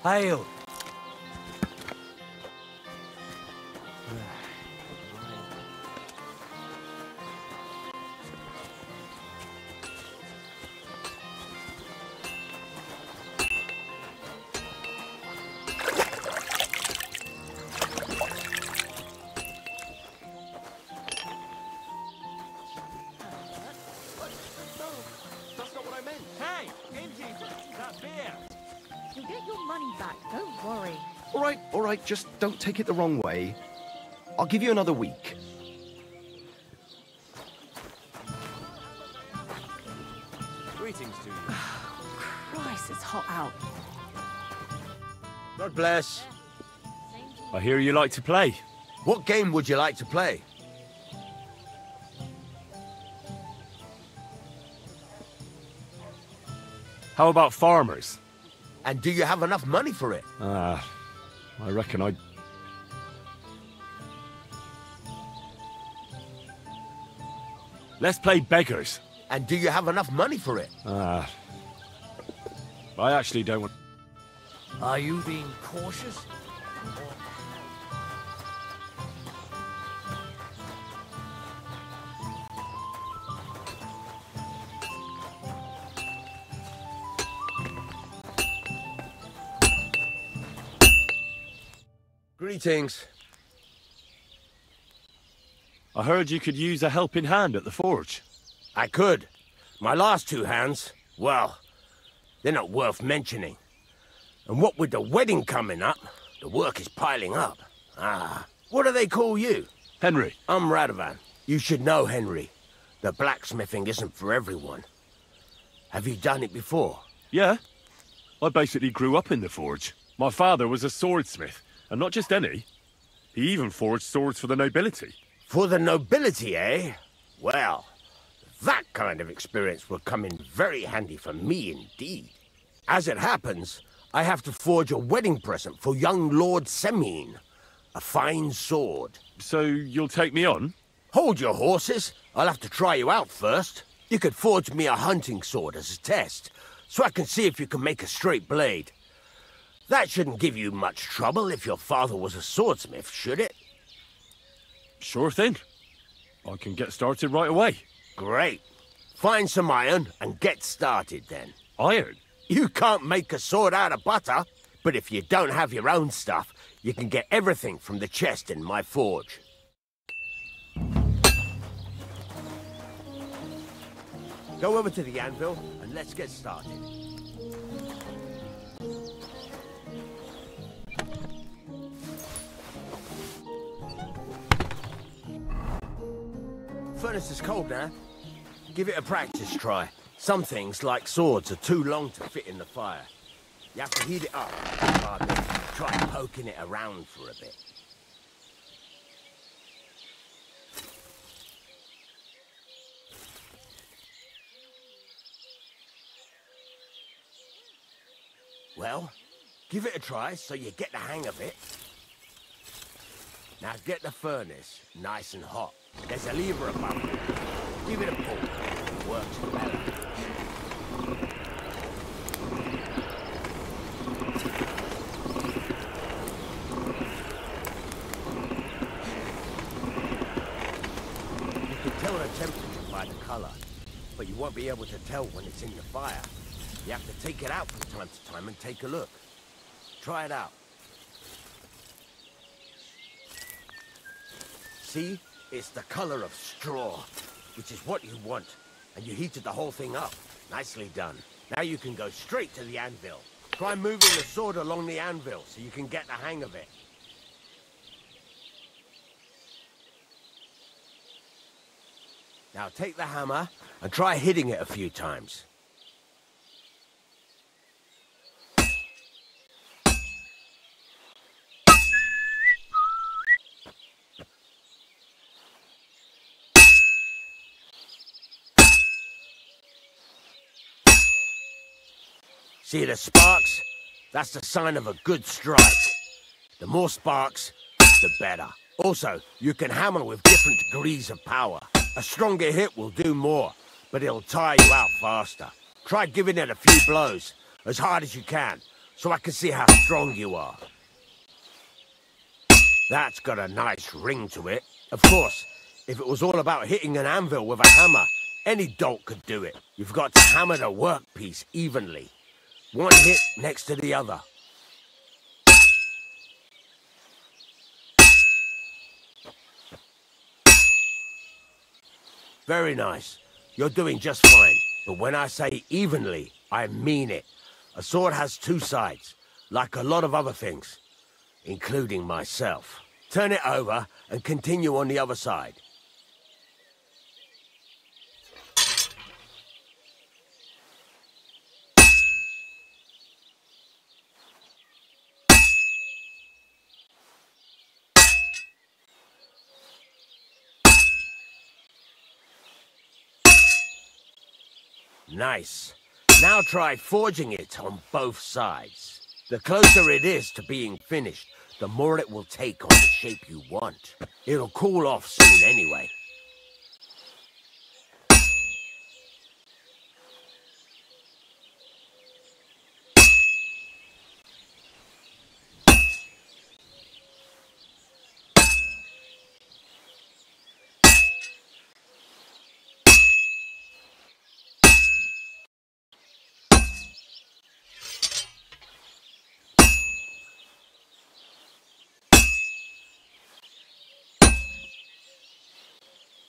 Hail. All right, just don't take it the wrong way. I'll give you another week. Greetings to you. Christ, it's hot out. God bless. I hear you like to play. What game would you like to play? How about farmers? And do you have enough money for it? I reckon I'd... Let's play beggars. And do you have enough money for it? I actually don't want... Are you being cautious? Greetings. I heard you could use a helping hand at the forge. I could. My last two hands, well, they're not worth mentioning. And what with the wedding coming up, the work is piling up. What do they call you? Henry. I'm Radovan. You should know, Henry. The blacksmithing isn't for everyone. Have you done it before? Yeah. I basically grew up in the forge. My father was a swordsmith, and not just any. He even forged swords for the nobility. For the nobility, eh? Well, that kind of experience will come in very handy for me indeed. As it happens, I have to forge a wedding present for young Lord Semine. A fine sword. So you'll take me on? Hold your horses. I'll have to try you out first. You could forge me a hunting sword as a test, so I can see if you can make a straight blade. That shouldn't give you much trouble if your father was a swordsmith, should it? Sure thing. I can get started right away. Great. Find some iron and get started then. Iron? You can't make a sword out of butter, but if you don't have your own stuff, you can get everything from the chest in my forge. Go over to the anvil and let's get started. Furnace is cold now. Give it a practice try. Some things, like swords, are too long to fit in the fire. You have to heat it up, rather than try poking it around for a bit. Well, give it a try so you get the hang of it. Now get the furnace nice and hot. There's a lever above it. Give it a pull. It works better. You can tell the temperature by the color, but you won't be able to tell when it's in the fire. You have to take it out from time to time and take a look. Try it out. See? It's the color of straw, which is what you want. And you heated the whole thing up. Nicely done. Now you can go straight to the anvil. Try moving the sword along the anvil so you can get the hang of it. Now take the hammer and try hitting it a few times. See the sparks? That's the sign of a good strike. The more sparks, the better. Also, you can hammer with different degrees of power. A stronger hit will do more, but it'll tire you out faster. Try giving it a few blows, as hard as you can, so I can see how strong you are. That's got a nice ring to it. Of course, if it was all about hitting an anvil with a hammer, any dolt could do it. You've got to hammer the workpiece evenly. One hit next to the other. Very nice. You're doing just fine. But when I say evenly, I mean it. A sword has two sides, like a lot of other things, including myself. Turn it over and continue on the other side. Nice. Now try forging it on both sides. The closer it is to being finished, the more it will take on the shape you want. It'll cool off soon anyway.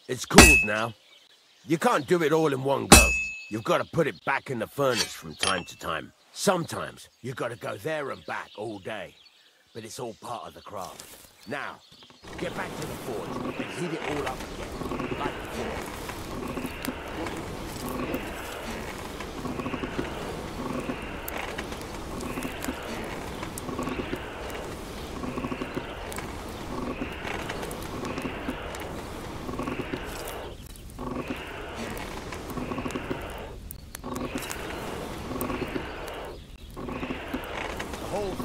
It's cooled now. You can't do it all in one go. You've got to put it back in the furnace from time to time. Sometimes you've got to go there and back all day. But it's all part of the craft. Now, get back to the forge and heat it all up again, like before.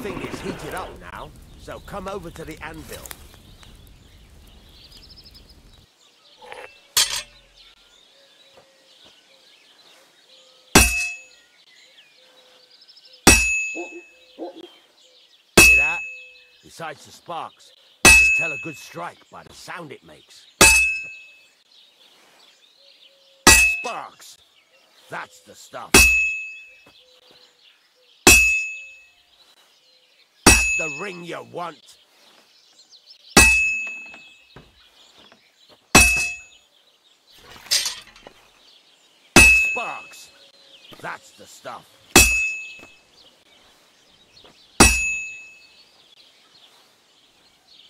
Thing is heated up now, so come over to the anvil. Hear that? Besides the sparks, you can tell a good strike by the sound it makes. Sparks! That's the stuff. The ring you want. Sparks. That's the stuff.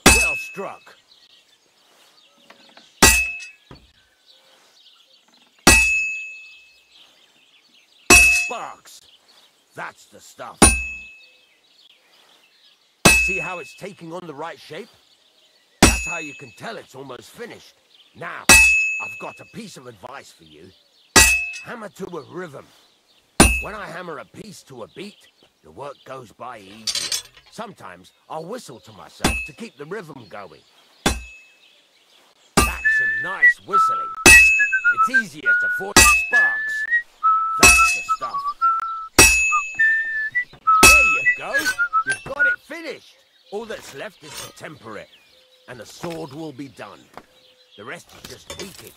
Well struck. Sparks. That's the stuff. See how it's taking on the right shape? That's how you can tell it's almost finished. Now, I've got a piece of advice for you. Hammer to a rhythm. When I hammer a piece to a beat, the work goes by easier. Sometimes I'll whistle to myself to keep the rhythm going. That's some nice whistling. It's easier to forge sparks. That's the stuff. There you go. You've got it finished. All that's left is to temper it, and the sword will be done. The rest is just tweaking.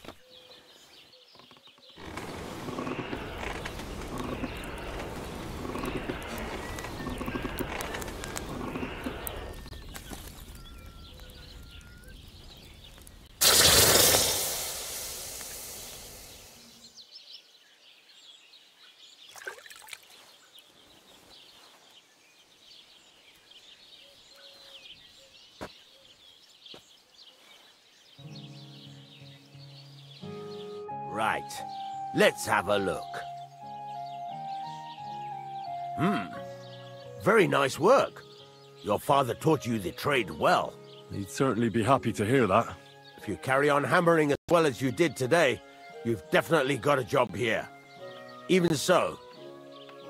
Right, let's have a look. Very nice work. Your father taught you the trade well. He'd certainly be happy to hear that. If you carry on hammering as well as you did today, you've definitely got a job here. Even so,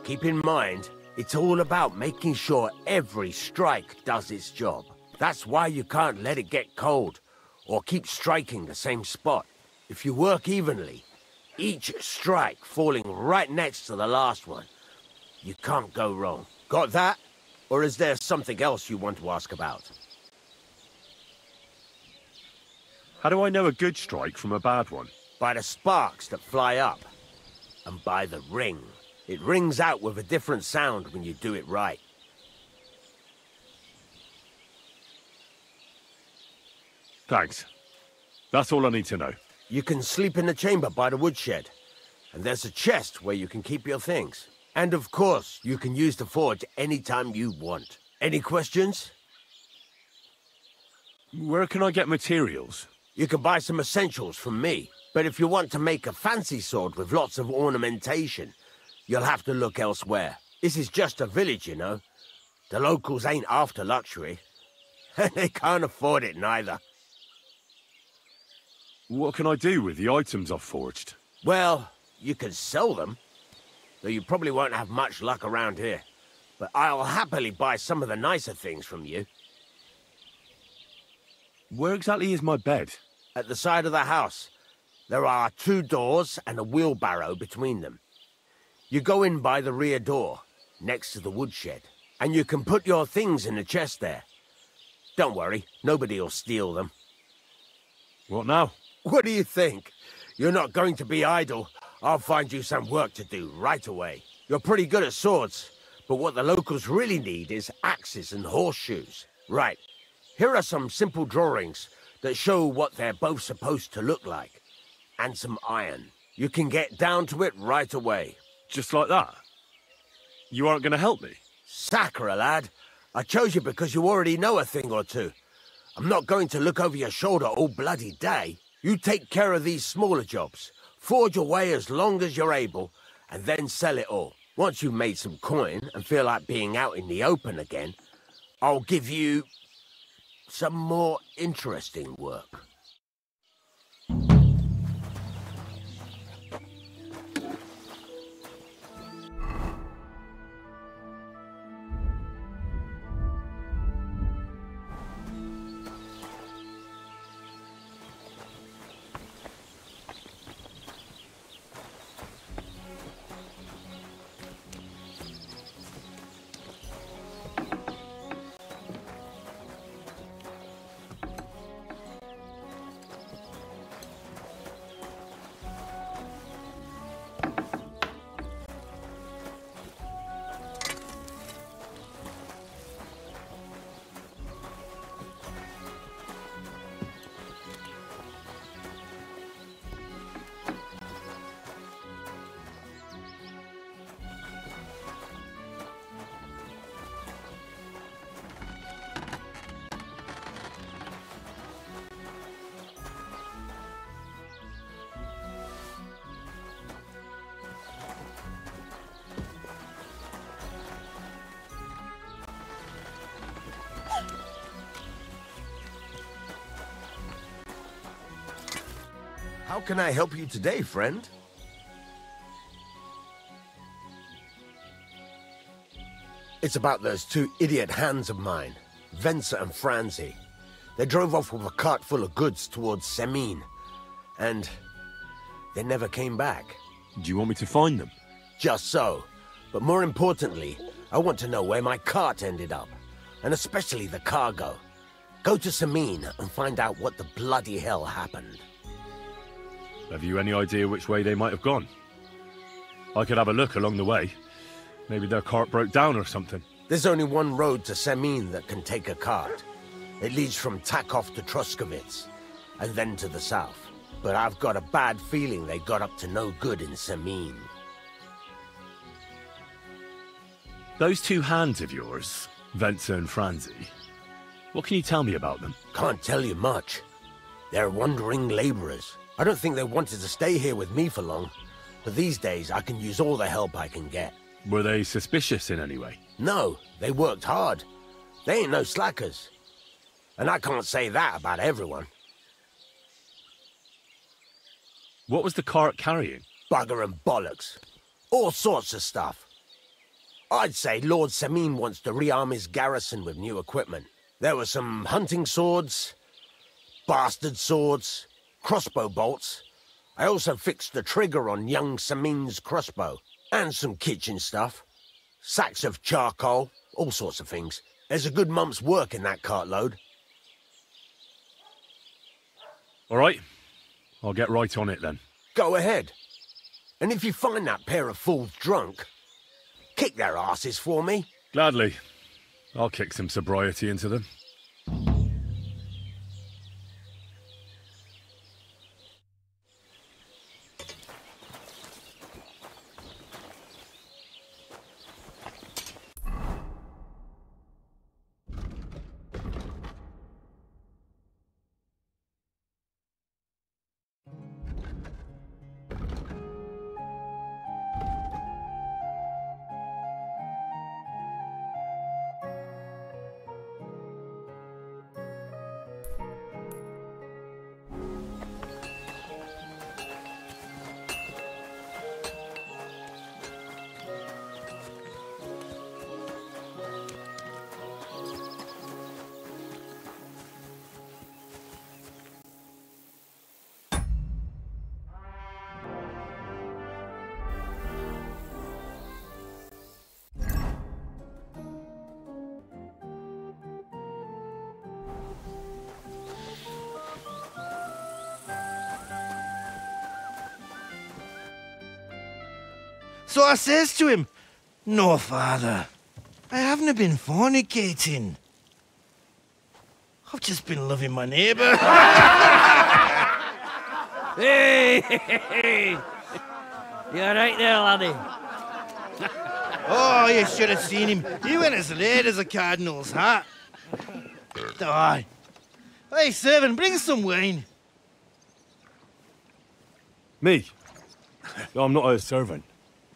keep in mind, it's all about making sure every strike does its job. That's why you can't let it get cold, or keep striking the same spot. If you work evenly, each strike falling right next to the last one, you can't go wrong. Got that? Or is there something else you want to ask about? How do I know a good strike from a bad one? By the sparks that fly up. And by the ring. It rings out with a different sound when you do it right. Thanks. That's all I need to know. You can sleep in the chamber by the woodshed. And there's a chest where you can keep your things. And of course, you can use the forge anytime you want. Any questions? Where can I get materials? You can buy some essentials from me. But if you want to make a fancy sword with lots of ornamentation, you'll have to look elsewhere. This is just a village, you know. The locals ain't after luxury. And they can't afford it neither. What can I do with the items I've forged? Well, you can sell them. Though you probably won't have much luck around here. But I'll happily buy some of the nicer things from you. Where exactly is my bed? At the side of the house. There are 2 doors and a wheelbarrow between them. You go in by the rear door, next to the woodshed. And you can put your things in the chest there. Don't worry, nobody'll steal them. What now? What do you think? You're not going to be idle. I'll find you some work to do right away. You're pretty good at swords, but what the locals really need is axes and horseshoes. Right, here are some simple drawings that show what they're both supposed to look like. And some iron. You can get down to it right away. Just like that? You aren't going to help me? Sacre, lad. I chose you because you already know a thing or two. I'm not going to look over your shoulder all bloody day. You take care of these smaller jobs. Forge away as long as you're able, and then sell it all. Once you've made some coin and feel like being out in the open again, I'll give you some more interesting work. How can I help you today, friend? It's about those 2 idiot hands of mine, Venser and Franzi. They drove off with a cart full of goods towards Semine, and they never came back. Do you want me to find them? Just so. But more importantly, I want to know where my cart ended up, and especially the cargo. Go to Semine and find out what the bloody hell happened. Have you any idea which way they might have gone? I could have a look along the way. Maybe their cart broke down or something. There's only one road to Semine that can take a cart. It leads from Takov to Troskovitz, and then to the south. But I've got a bad feeling they got up to no good in Semine. Those 2 hands of yours, Venser and Franzi, what can you tell me about them? Can't tell you much. They're wandering laborers. I don't think they wanted to stay here with me for long, but these days I can use all the help I can get. Were they suspicious in any way? No, they worked hard. They ain't no slackers. And I can't say that about everyone. What was the cart carrying? Bugger and bollocks. All sorts of stuff. I'd say Lord Semine wants to rearm his garrison with new equipment. There were some hunting swords, bastard swords, crossbow bolts. I also fixed the trigger on young Semine's crossbow. And some kitchen stuff. Sacks of charcoal, all sorts of things. There's a good month's work in that cartload. All right. I'll get right on it then. Go ahead. And if you find that pair of fools drunk, kick their asses for me. Gladly. I'll kick some sobriety into them. So I says to him, "No, father, I haven't been fornicating. I've just been loving my neighbour." Hey! You alright there, laddie? Oh, you should have seen him. He went as red as a cardinal's hat. Aye. Hey, servant, bring some wine. Me? I'm not a servant.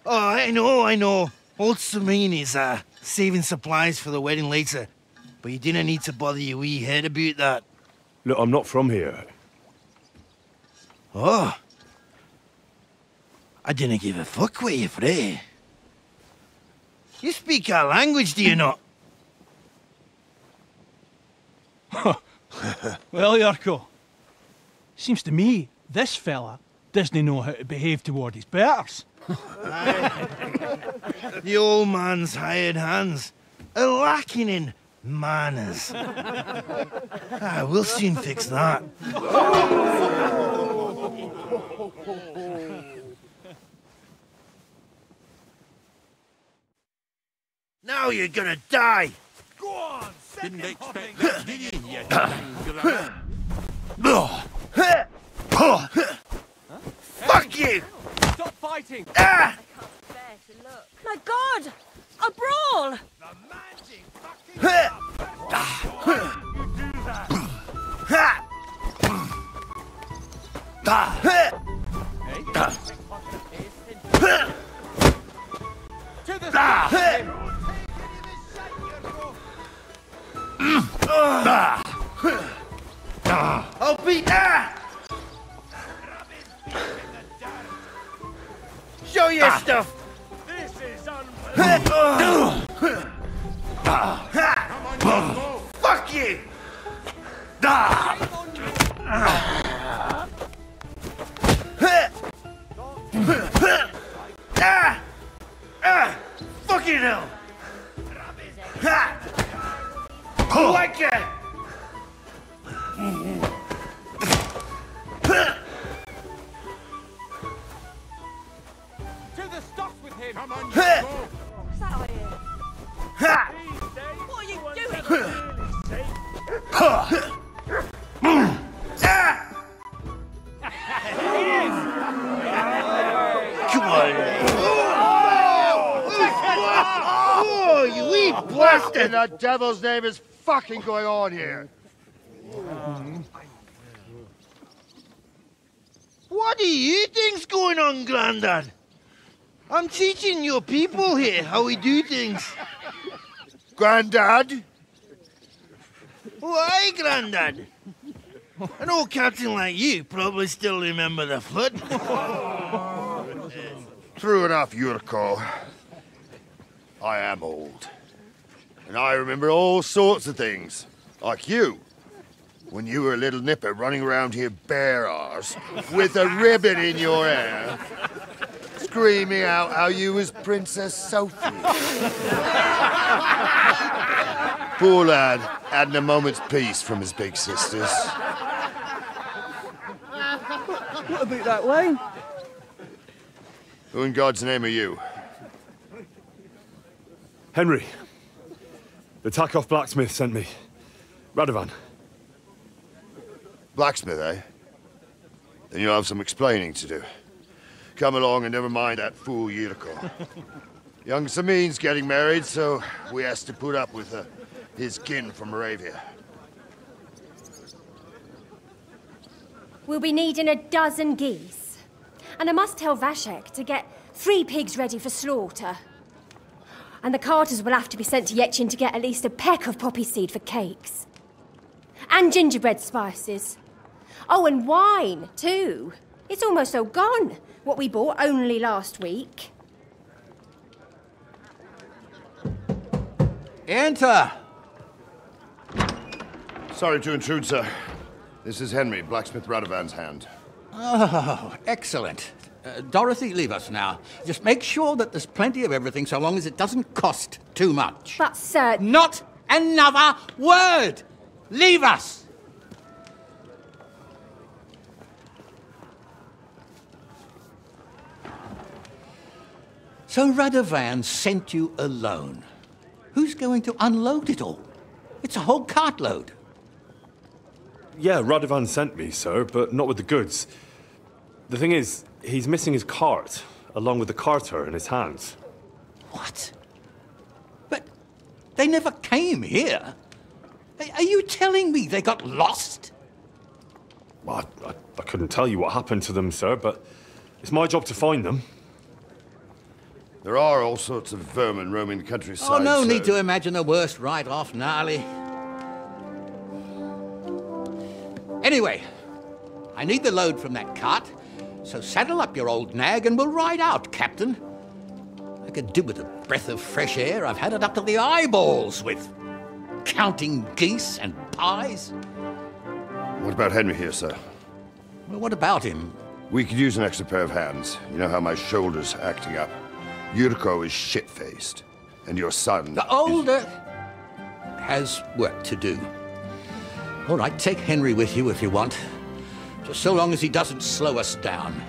Oh, I know. Old Samine is saving supplies for the wedding later. But you didn't need to bother your wee head about that. Look, I'm not from here. Oh. I didn't give a fuck what you pray. You speak our language, do you not? Well, Yarko, seems to me this fella doesn't know how to behave toward his betters. The old man's hired hands are lacking in manners. We'll soon fix that. Now you're gonna die! Go on! Didn't expect that, did you? Fuck you! Stop fighting! Ah! My God! A brawl! To the start! I'll beat that! Show your stuff! This is unbelievable! Fuck you! Fucking hell! Like it! To the stocks with him! Come on, What's that I hear? These days, What are you one's doing? never really safe. Come on! Oh, you wee What in the devil's name is fucking going on here? What do you think's going on, Grandad? I'm teaching your people here how we do things. Grandad? Why, Grandad? An old captain like you probably still remember the flood. True enough, Yurko. I am old. And I remember all sorts of things. Like you. When you were a little nipper running around here bare arse, with a ribbon in your hair, screaming out how you was Princess Sophie. Poor lad, hadn't a moment's peace from his big sisters. What about that wine? Who in God's name are you? Henry. The Takoff blacksmith sent me. Radovan. Blacksmith, eh? Then you'll have some explaining to do. Come along and never mind that fool Yurko. Young Samin's getting married, so we has to put up with his kin from Moravia. We'll be needing a dozen geese. And I must tell Vashek to get 3 pigs ready for slaughter. And the carters will have to be sent to Yetchin to get at least a peck of poppy seed for cakes. And gingerbread spices. Oh, and wine, too. It's almost all gone, what we bought only last week. Enter! Sorry to intrude, sir. This is Henry, blacksmith Radovan's hand. Oh, excellent. Dorothy, leave us now. Just make sure that there's plenty of everything so long as it doesn't cost too much. But, sir... Not another word! Leave us! So Radovan sent you alone. Who's going to unload it all? It's a whole cartload. Yeah, Radovan sent me, sir, but not with the goods. The thing is, he's missing his cart, along with the carter in his hands. What? But they never came here. Are you telling me they got lost? Well, I couldn't tell you what happened to them, sir, but it's my job to find them. There are all sorts of vermin roaming the countryside. Oh, no sir. need to imagine the worst right off, gnarly. Anyway, I need the load from that cart, so saddle up your old nag and we'll ride out, Captain. I could do with a breath of fresh air. I've had it up to the eyeballs with counting geese and pies. What about Henry here, sir? Well, what about him? We could use an extra pair of hands. You know how my shoulder's acting up. Yurko is shit-faced, and your son... The older has work to do. All right, take Henry with you if you want. Just so long as he doesn't slow us down.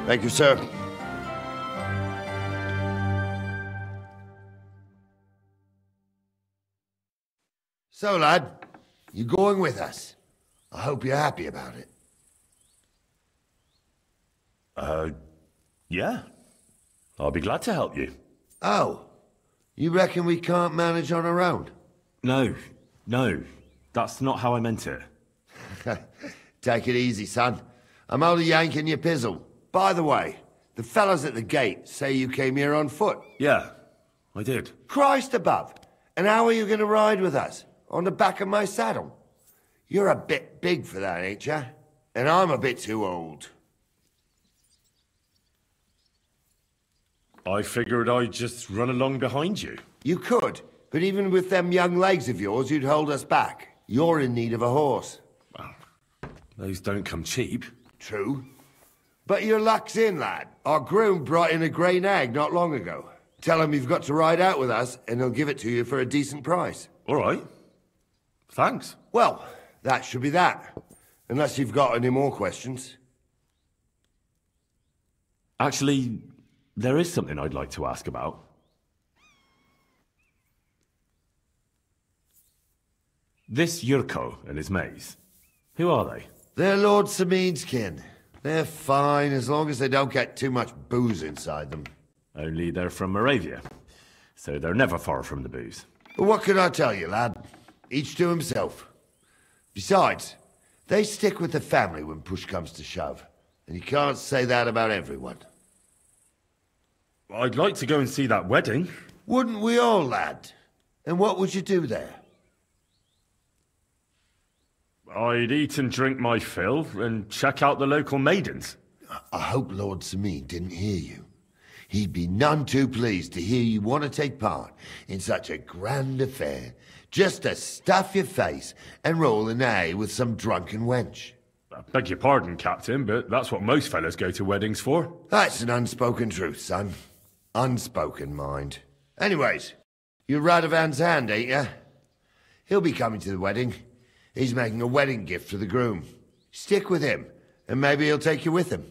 Thank you, sir. So, lad, you going with us? I hope you're happy about it. Yeah. I'll be glad to help you. Oh, you reckon we can't manage on our own? No. That's not how I meant it. Take it easy, son. I'm only yanking your pizzle. By the way, the fellas at the gate say you came here on foot. Yeah, I did. Christ above. And how are you going to ride with us? On the back of my saddle? You're a bit big for that, ain't ya? And I'm a bit too old. I figured I'd just run along behind you. You could, but even with them young legs of yours, you'd hold us back. You're in need of a horse. Well, those don't come cheap. True. But your luck's in, lad. Our groom brought in a grey nag not long ago. Tell him you've got to ride out with us, and he'll give it to you for a decent price. All right. Thanks. Well, that should be that. Unless you've got any more questions. Actually, there is something I'd like to ask about. This Yurko and his mates, who are they? They're Lord Samin's kin. They're fine as long as they don't get too much booze inside them. Only they're from Moravia, so they're never far from the booze. But what can I tell you, lad? Each to himself. Besides, they stick with the family when push comes to shove. And you can't say that about everyone. I'd like to go and see that wedding. Wouldn't we all, lad? And what would you do there? I'd eat and drink my fill and check out the local maidens. I hope Lord Samin didn't hear you. He'd be none too pleased to hear you want to take part in such a grand affair, just to stuff your face and roll an A with some drunken wench. I beg your pardon, Captain, but that's what most fellas go to weddings for. That's an unspoken truth, son. Unspoken, mind. Anyways, you're Radovan's hand, ain't ya? He'll be coming to the wedding. He's making a wedding gift for the groom. Stick with him, and maybe he'll take you with him.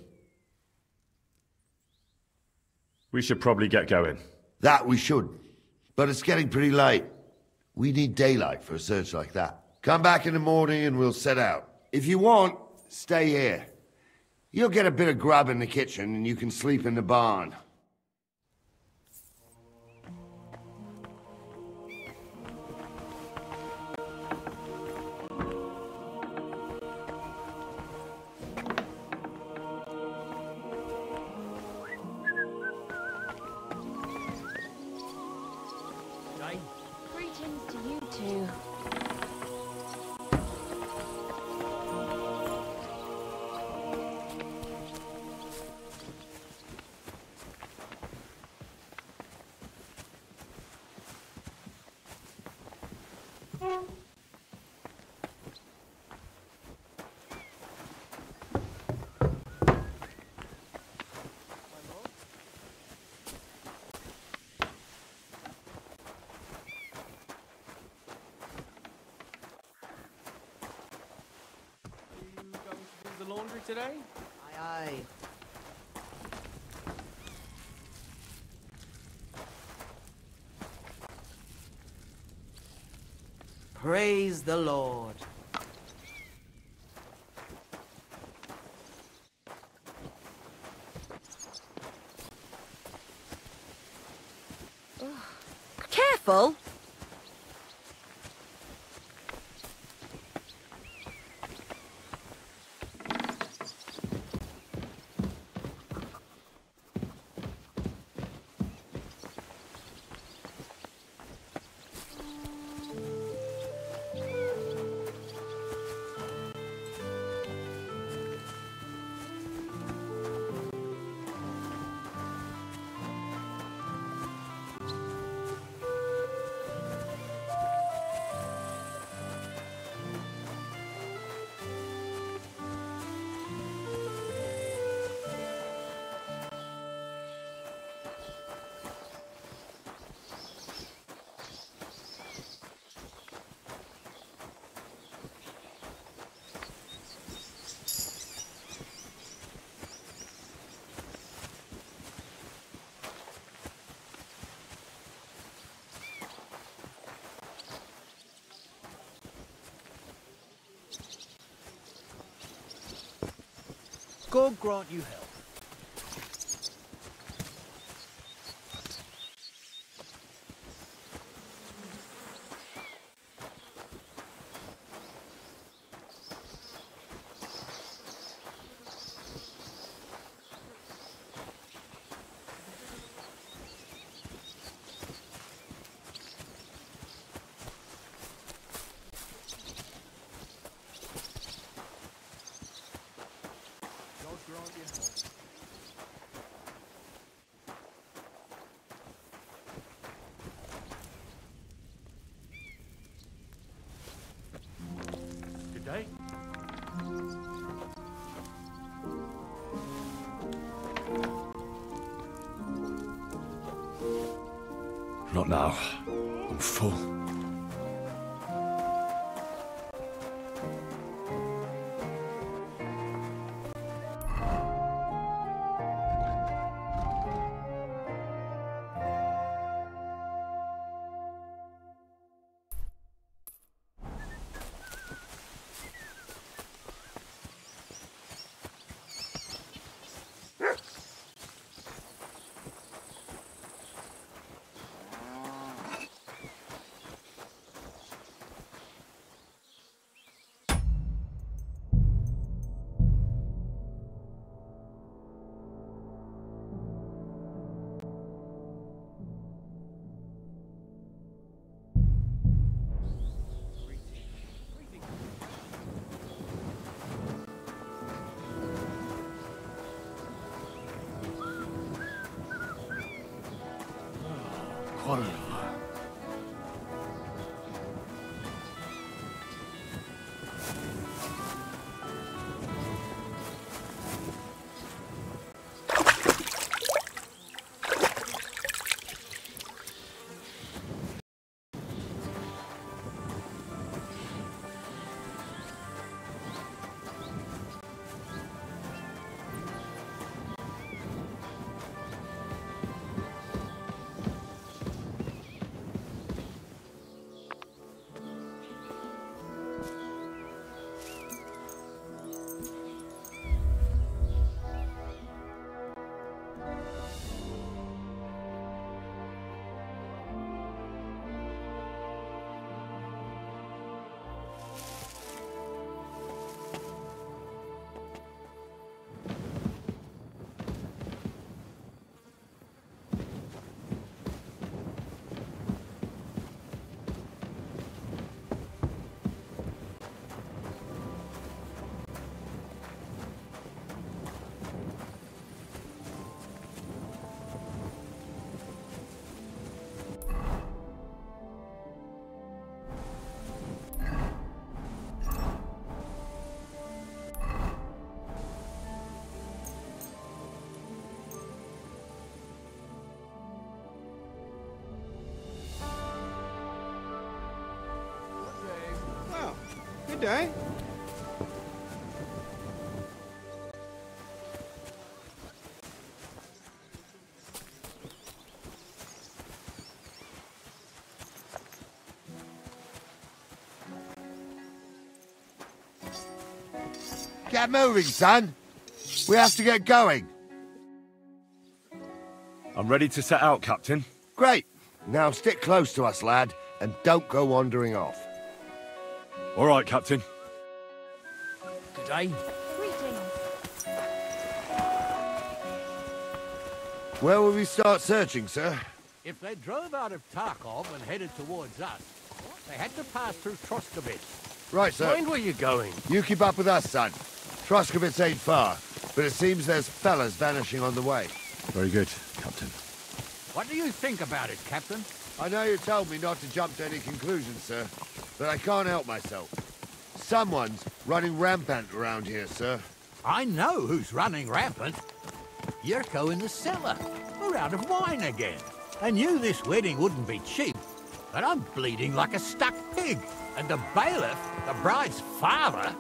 We should probably get going. That we should. But it's getting pretty late. We need daylight for a search like that. Come back in the morning and we'll set out. If you want, stay here. You'll get a bit of grub in the kitchen and you can sleep in the barn. Greetings to you two. The laundry today? Aye, aye. Praise the Lord. Careful! God grant you help. Good day. Not now. I'm full. Good day. Get moving, son. We have to get going. I'm ready to set out, Captain. Great. Now stick close to us, lad, and don't go wandering off. All right, Captain. Good day. Greetings. Where will we start searching, sir? If they drove out of Tarkov and headed towards us, they had to pass through Troskovitz. Right, sir. Mind where you're going. You keep up with us, son. Troskovitz ain't far, but it seems there's fellas vanishing on the way. Very good, Captain. What do you think about it, Captain? I know you told me not to jump to any conclusions, sir, but I can't help myself. Someone's running rampant around here, sir. I know who's running rampant. Yurko in the cellar. We're out of wine again. I knew this wedding wouldn't be cheap, but I'm bleeding like a stuck pig. And the bailiff, the bride's father,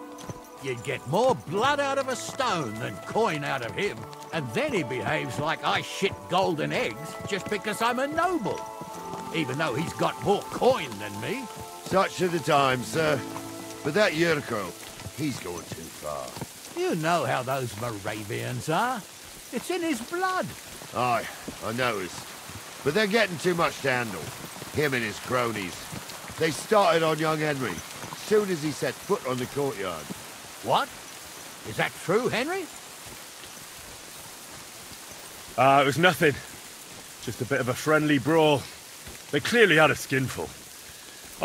you'd get more blood out of a stone than coin out of him. And then he behaves like I shit golden eggs just because I'm a noble. Even though he's got more coin than me. Such are the times, sir. But that Yurko, he's going too far. You know how those Moravians are. It's in his blood. Aye, I noticed. But they're getting too much to handle. Him and his cronies. They started on young Henry, soon as he set foot on the courtyard. What? Is that true, Henry? It was nothing. Just a bit of a friendly brawl. They clearly had a skinful.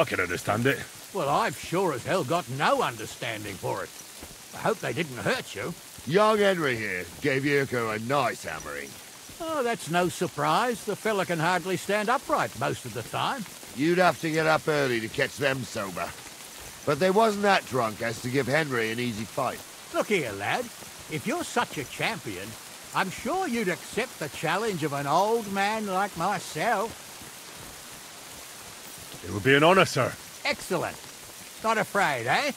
I can understand it. Well, I've sure as hell got no understanding for it. I hope they didn't hurt you. Young Henry here gave Yurko a nice hammering. Oh, that's no surprise. The fella can hardly stand upright most of the time. You'd have to get up early to catch them sober. But they wasn't that drunk as to give Henry an easy fight. Look here, lad. If you're such a champion, I'm sure you'd accept the challenge of an old man like myself. It would be an honor, sir. Excellent. Not afraid, eh?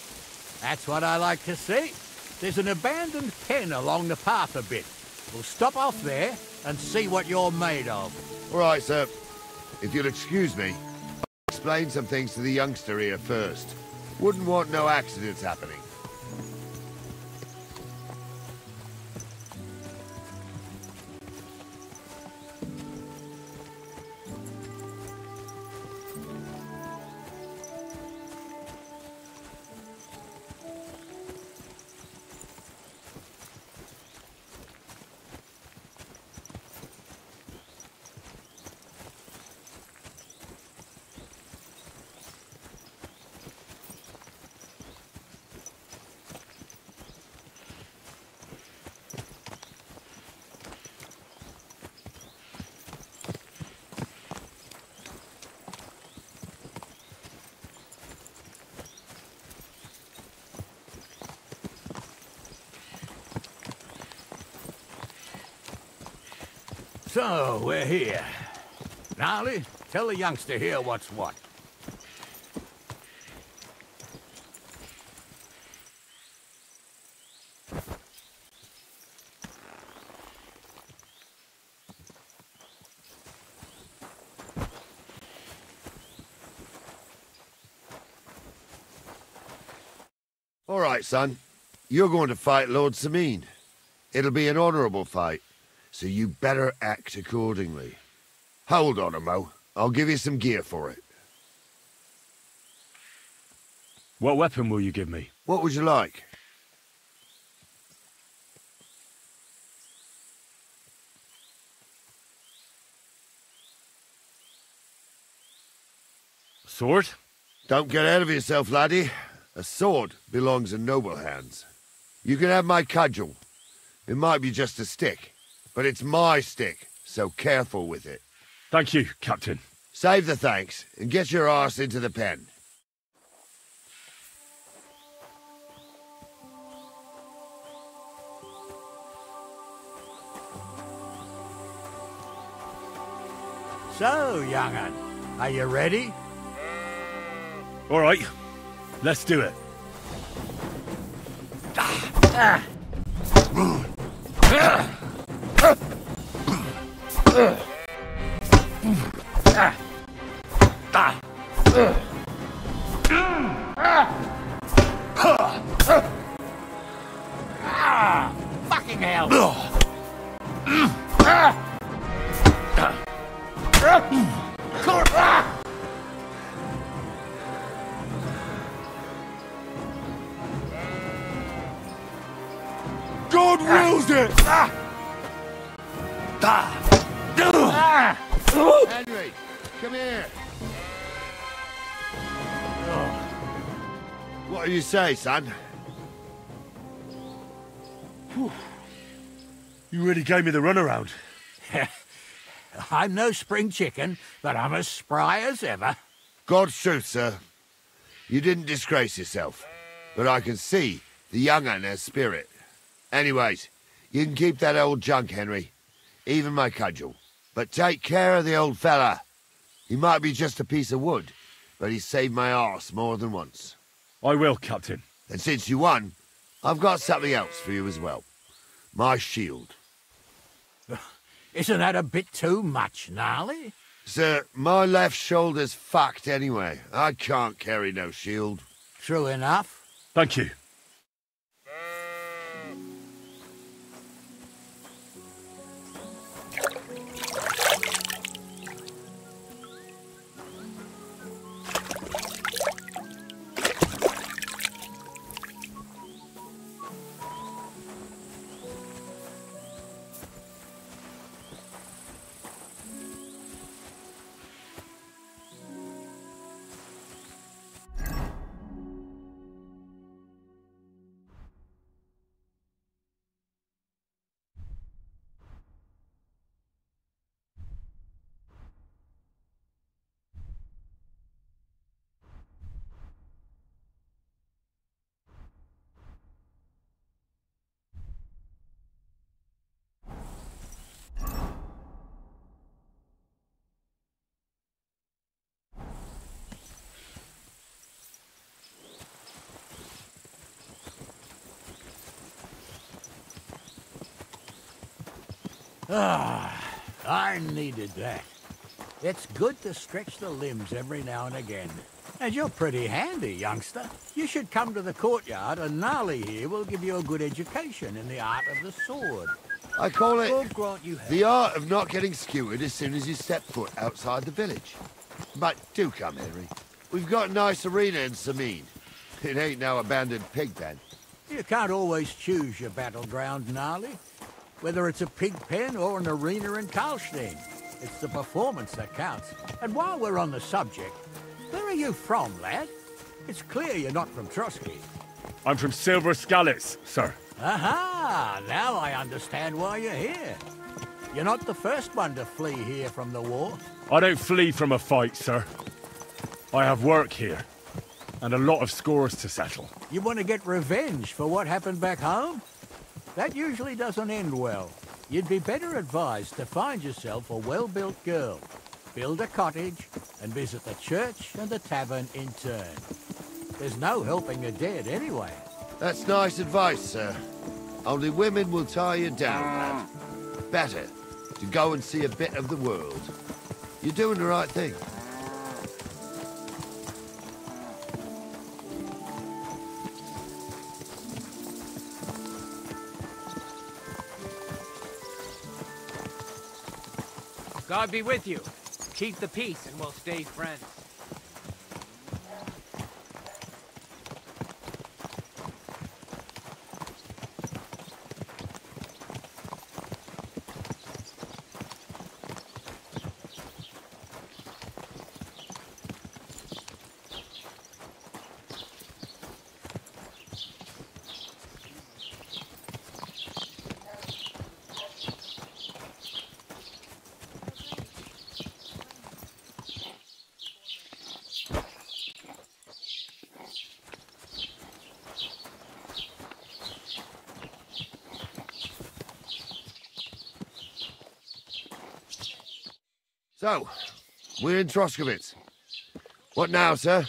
That's what I like to see. There's an abandoned pen along the path a bit. We'll stop off there and see what you're made of. All right, sir. If you'll excuse me, I'll explain some things to the youngster here first. Wouldn't want no accidents happening. So, we're here. Gnarly, tell the youngster here what's what. All right, son. You're going to fight Lord Sameen. It'll be an honorable fight, so you better act accordingly. Hold on, Mo. I'll give you some gear for it. What weapon will you give me? What would you like? Sword? Don't get ahead of yourself, laddie. A sword belongs in noble hands. You can have my cudgel. It might be just a stick, but it's my stick, so careful with it. Thank you, Captain. Save the thanks, and get your arse into the pen. So, young'un, are you ready? All right, let's do it. Fucking hell! God wills it! Henry, come here. What do you say, son? You really gave me the runaround. I'm no spring chicken, but I'm as spry as ever. God's truth, sir. You didn't disgrace yourself, but I can see the young un has spirit. Anyways, you can keep that old junk, Henry. Even my cudgel. But take care of the old fella. He might be just a piece of wood, but he saved my arse more than once. I will, Captain. And since you won, I've got something else for you as well. My shield. Isn't that a bit too much, Gnarly? Sir, my left shoulder's fucked anyway. I can't carry no shield. True enough. Thank you. I needed that. It's good to stretch the limbs every now and again. And you're pretty handy, youngster. You should come to the courtyard, and Gnarly here will give you a good education in the art of the sword. I call it God grant you the art of not getting skewered as soon as you step foot outside the village. But do come, Henry. We've got a nice arena in Sameen. It ain't no abandoned pig pen. You can't always choose your battleground, Gnarly. Whether it's a pig pen or an arena in Karlstein, it's the performance that counts. And while we're on the subject, where are you from, lad? It's clear you're not from Trotsky. I'm from Silver Skalitz, sir. Aha! Now I understand why you're here. You're not the first one to flee here from the war. I don't flee from a fight, sir. I have work here, and a lot of scores to settle. You want to get revenge for what happened back home? That usually doesn't end well. You'd be better advised to find yourself a well-built girl, build a cottage, and visit the church and the tavern in turn. There's no helping the dead anyway. That's nice advice, sir. Only women will tie you down, lad. Better to go and see a bit of the world. You're doing the right thing. God be with you. Keep the peace and we'll stay friends. So, we're in Troskowitz. What now, sir?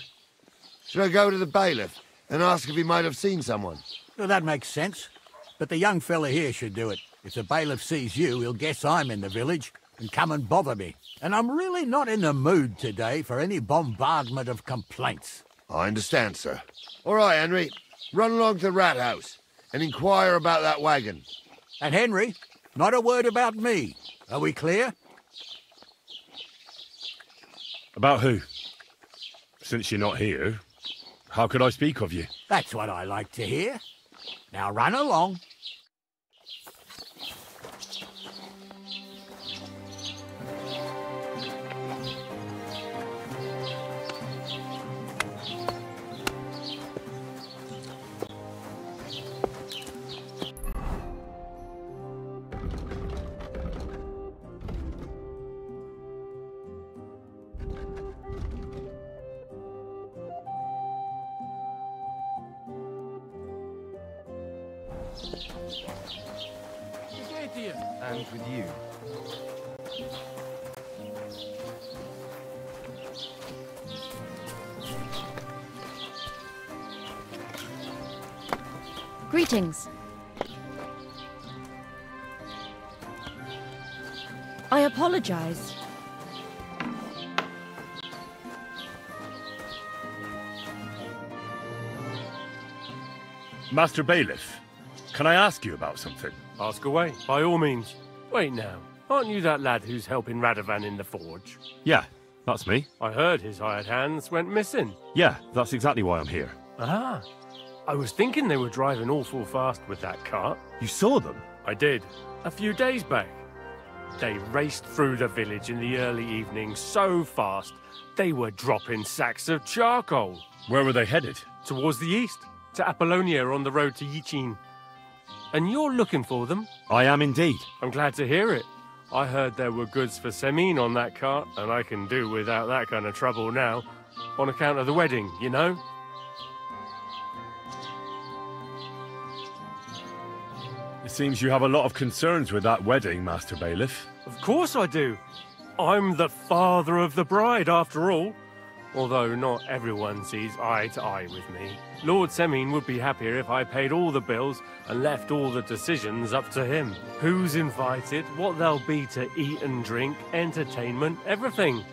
Should I go to the bailiff and ask if he might have seen someone? Well, that makes sense. but the young fella here should do it. If the bailiff sees you, he'll guess I'm in the village and come and bother me. And I'm really not in the mood today for any bombardment of complaints. I understand, sir. All right, Henry. Run along to the rat house and inquire about that wagon. And Henry, not a word about me. Are we clear? About who? Since you're not here, how could I speak of you? That's what I like to hear. Now run along. And with you. Greetings. I apologize. Master Bailiff, can I ask you about something? Ask away, by all means. Wait now, aren't you that lad who's helping Radovan in the forge? Yeah, that's me. I heard his hired hands went missing. Yeah, that's exactly why I'm here. Ah, I was thinking they were driving awful fast with that cart. You saw them? I did, a few days back. They raced through the village in the early evening so fast, they were dropping sacks of charcoal. Where were they headed? Towards the east, to Apollonia on the road to Yichin. And you're looking for them? I am indeed. I'm glad to hear it. I heard there were goods for Semin on that cart, and I can do without that kind of trouble now, on account of the wedding, you know? It seems you have a lot of concerns with that wedding, Master Bailiff. Of course I do. I'm the father of the bride, after all. Although not everyone sees eye to eye with me. Lord Semin would be happier if I paid all the bills and left all the decisions up to him. Who's invited, what there'll be to eat and drink, entertainment, everything.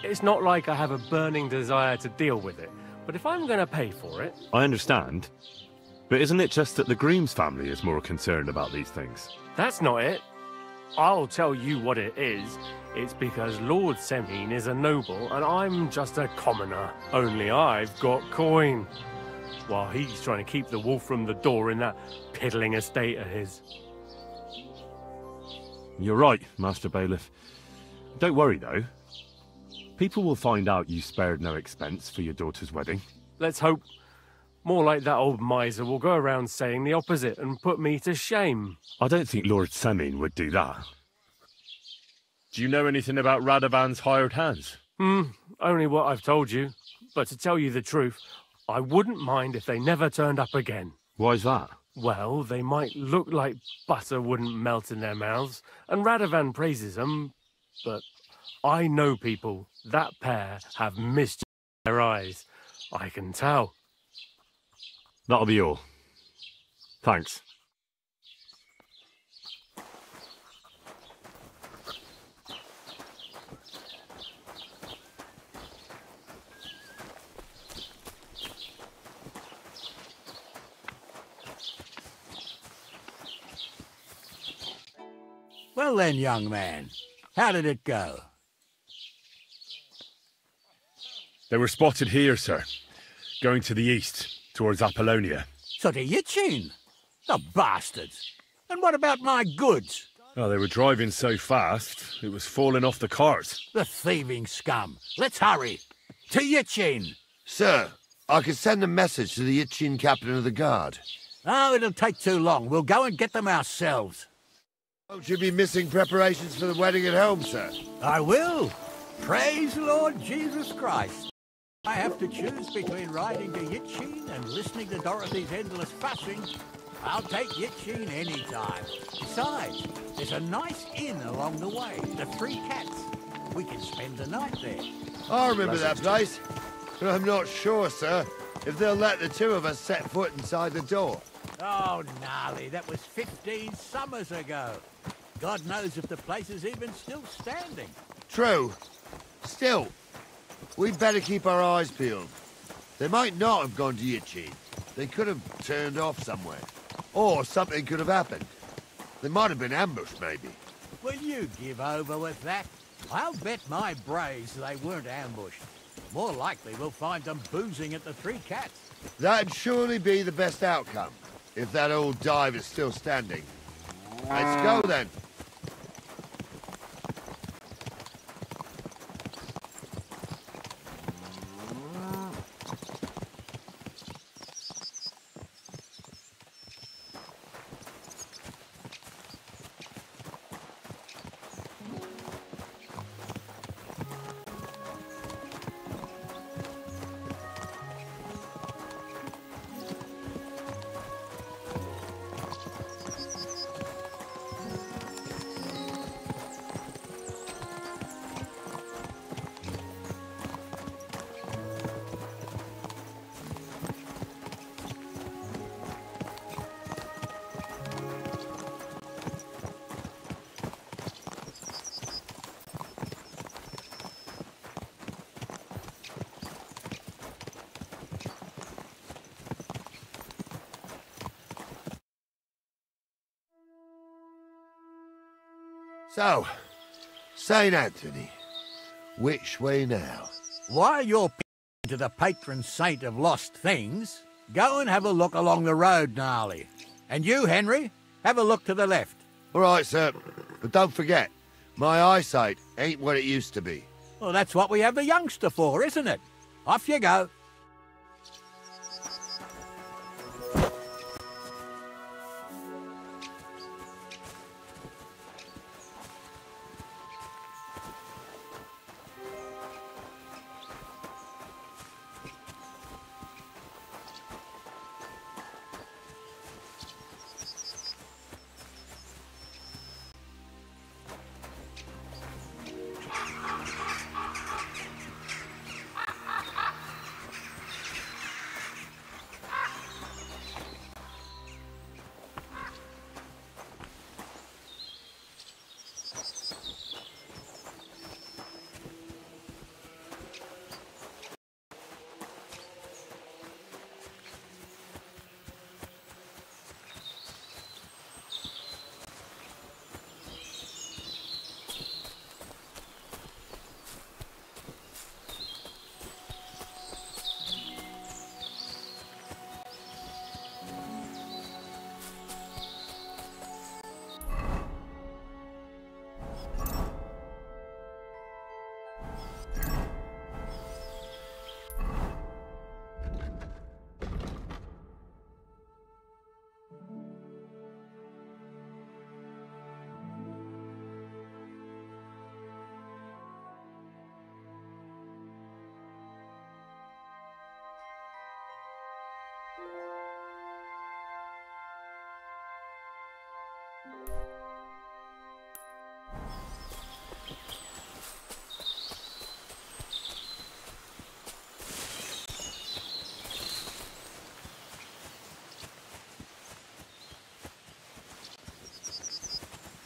It's not like I have a burning desire to deal with it, but if I'm going to pay for it... I understand. But isn't it just that the groom's family is more concerned about these things? That's not it. I'll tell you what it is. It's because Lord Semin is a noble and I'm just a commoner. Only I've got coin. While he's trying to keep the wolf from the door in that piddling estate of his. You're right, Master Bailiff. Don't worry, though. People will find out you spared no expense for your daughter's wedding. Let's hope. More like that old miser will go around saying the opposite and put me to shame. I don't think Lord Semin would do that. Do you know anything about Radovan's hired hands? Only what I've told you. But to tell you the truth, I wouldn't mind if they never turned up again. Why's that? Well, they might look like butter wouldn't melt in their mouths, and Radovan praises them, but I know people. That pair have mischief in their eyes. I can tell. That'll be all. Thanks. Well then, young man, how did it go? They were spotted here, sir. Going to the east, towards Apollonia. So to Yichin? The bastards! And what about my goods? Oh, they were driving so fast, it was falling off the cart. The thieving scum. Let's hurry. To Yichin! Sir, I can send a message to the Yichin captain of the guard. Oh, it'll take too long. We'll go and get them ourselves. Won't you be missing preparations for the wedding at home, sir? I will. Praise Lord Jesus Christ. I have to choose between riding to Yichin and listening to Dorothy's endless fussing. I'll take Yichin any time. Besides, there's a nice inn along the way, the Three Cats. We can spend the night there. I remember that place, but I'm not sure, sir, if they'll let the two of us set foot inside the door. Oh, gnarly, that was 15 summers ago. God knows if the place is even still standing. True. Still, we'd better keep our eyes peeled. They might not have gone to Yichin. They could have turned off somewhere. Or something could have happened. They might have been ambushed, maybe. Will you give over with that? I'll bet my braves they weren't ambushed. More likely we'll find them boozing at the Three Cats. That'd surely be the best outcome, if that old dive is still standing. Let's go, then. So, St. Anthony, which way now? While you're to the patron saint of lost things, go and have a look along the road, Gnarly. And you, Henry, have a look to the left. All right, sir. But don't forget, my eyesight ain't what it used to be. Well, that's what we have the youngster for, isn't it? Off you go.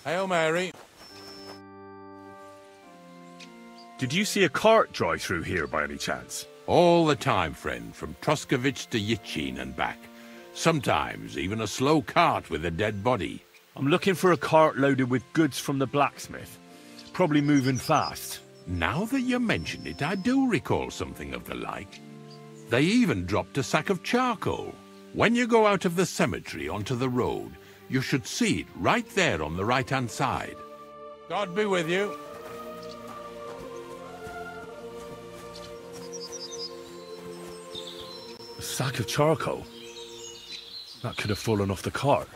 Hail Mary. Did you see a cart drive through here by any chance? All the time, friend, from Truskovich to Yichin and back. Sometimes even a slow cart with a dead body. I'm looking for a cart loaded with goods from the blacksmith. Probably moving fast. Now that you mention it, I do recall something of the like. They even dropped a sack of charcoal. When you go out of the cemetery onto the road, you should see it right there on the right-hand side. God be with you. A sack of charcoal? That could have fallen off the cart.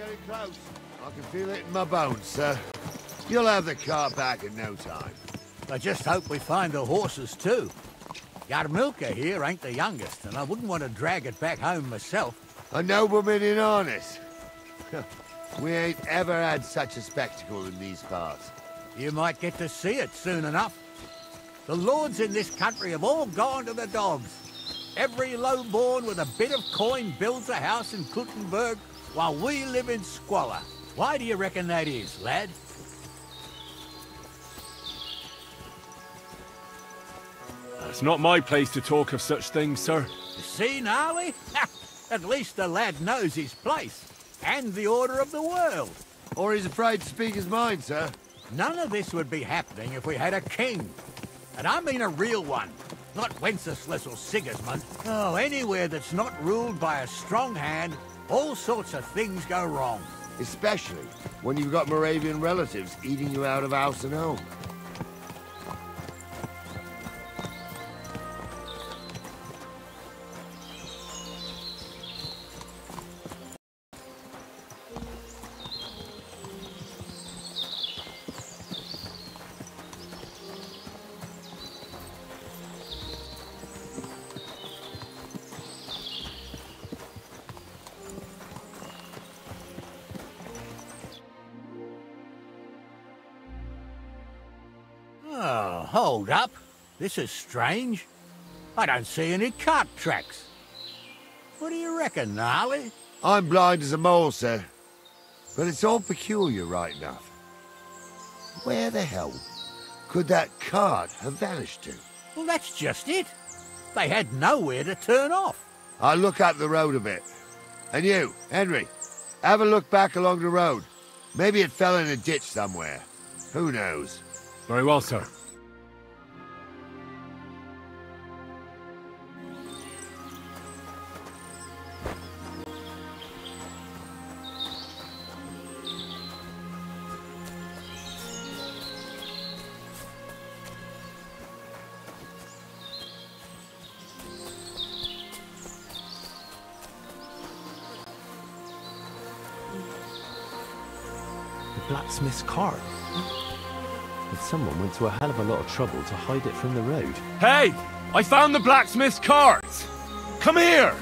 getting close. I can feel it in my bones, sir. You'll have the car back in no time. I just hope we find the horses, too. Yarmilka here ain't the youngest, and I wouldn't want to drag it back home myself. A nobleman in harness. We ain't ever had such a spectacle in these parts. You might get to see it soon enough. The lords in this country have all gone to the dogs. Every lowborn with a bit of coin builds a house in Kuttenberg, while we live in squalor. Why do you reckon that is, lad? It's not my place to talk of such things, sir. See, Gnarly? At least the lad knows his place, and the order of the world. Or he's afraid to speak his mind, sir. None of this would be happening if we had a king. And I mean a real one. Not Wenceslas or Sigismund. Oh, anywhere that's not ruled by a strong hand, all sorts of things go wrong. Especially when you've got Moravian relatives eating you out of house and home. Oh, hold up. This is strange. I don't see any cart tracks. What do you reckon, Gnarly? I'm blind as a mole, sir. But it's all peculiar right enough. Where the hell could that cart have vanished to? Well, that's just it. They had nowhere to turn off. I'll look up the road a bit. And you, Henry, have a look back along the road. Maybe it fell in a ditch somewhere. Who knows? Very well, sir. The blacksmith's cart. Someone went to a hell of a lot of trouble to hide it from the road. Hey! I found the blacksmith's cart! Come here!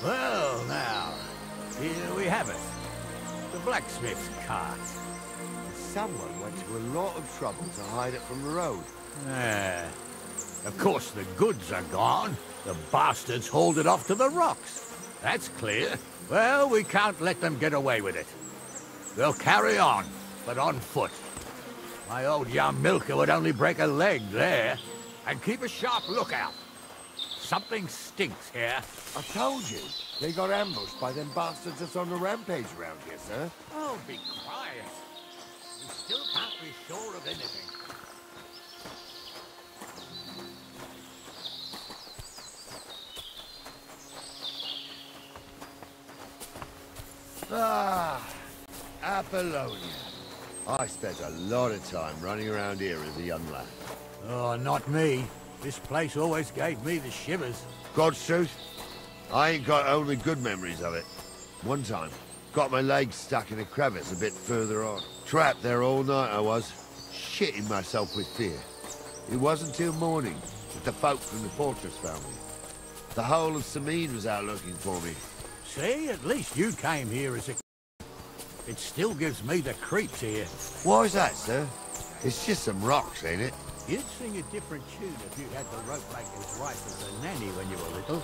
Well, now, here we have it. The blacksmith's cart. Someone went to a lot of trouble to hide it from the road. Of course, the goods are gone. The bastards hauled it off to the rocks. That's clear. Well, we can't let them get away with it. We'll carry on, but on foot. My old Yarmilka would only break a leg there. And keep a sharp lookout. Something stinks here. I told you, they got ambushed by them bastards that's on the rampage around here, sir. Oh, be quiet. We still can't be sure of anything. Ah, Apollonia. I spent a lot of time running around here as a young lad. Oh, not me. This place always gave me the shivers. God's truth, I ain't got only good memories of it. One time, got my legs stuck in a crevice a bit further on. Trapped there all night I was, shitting myself with fear. It wasn't till morning that the folk from the fortress found me. The whole of Sameen was out looking for me. See, at least you came here as a... It still gives me the creeps here. Why's that, sir? It's just some rocks, ain't it? You'd sing a different tune if you had the ropemaker's wife as a nanny when you were little.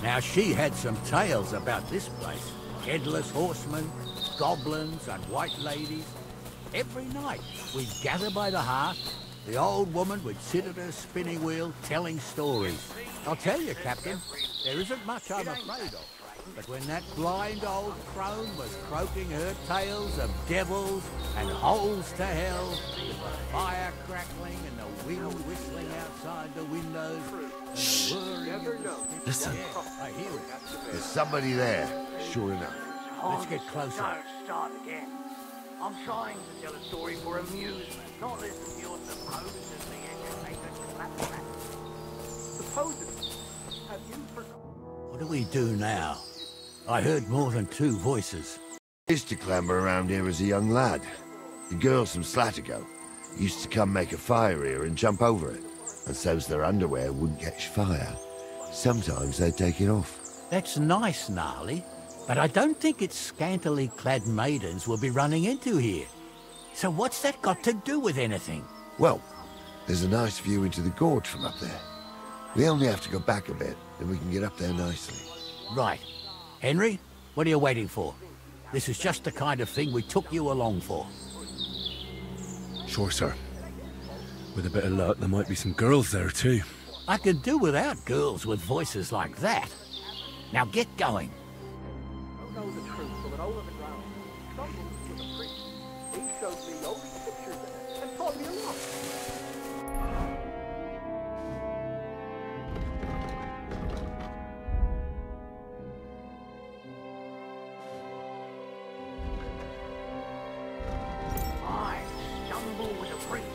Now, she had some tales about this place. Headless horsemen, goblins, and white ladies. Every night, we'd gather by the hearth. The old woman would sit at her spinning wheel telling stories. I'll tell you, Captain, there isn't much I'm afraid of. But when that blind old crone was croaking her tales of devils and holes to hell, with the fire crackling and the wind whistling outside the windows, and the whirring of the... Listen. Yeah, I hear it. There's somebody there, sure enough. Let's get closer. Don't start again. I'm trying to tell a story for amusement, not listen to your supposedly educated claptrap. Supposedly? Have you forgotten? What do we do now? I heard more than 2 voices. I used to clamber around here as a young lad. The girls from Slatigo used to come make a fire here and jump over it, and so's their underwear wouldn't catch fire. Sometimes they'd take it off. That's nice, Gnarly, but I don't think it's scantily clad maidens we'll be running into here. So what's that got to do with anything? Well, there's a nice view into the gorge from up there. We only have to go back a bit, and we can get up there nicely. Right. Henry, what are you waiting for? This is just the kind of thing we took you along for. Sure, sir. With a bit of luck, there might be some girls there, too. I could do without girls with voices like that. Now get going. I don't know the truth, but over the ground, stumbled with a priest. He showed me all these pictures and taught me a lot. I stumble with a priest.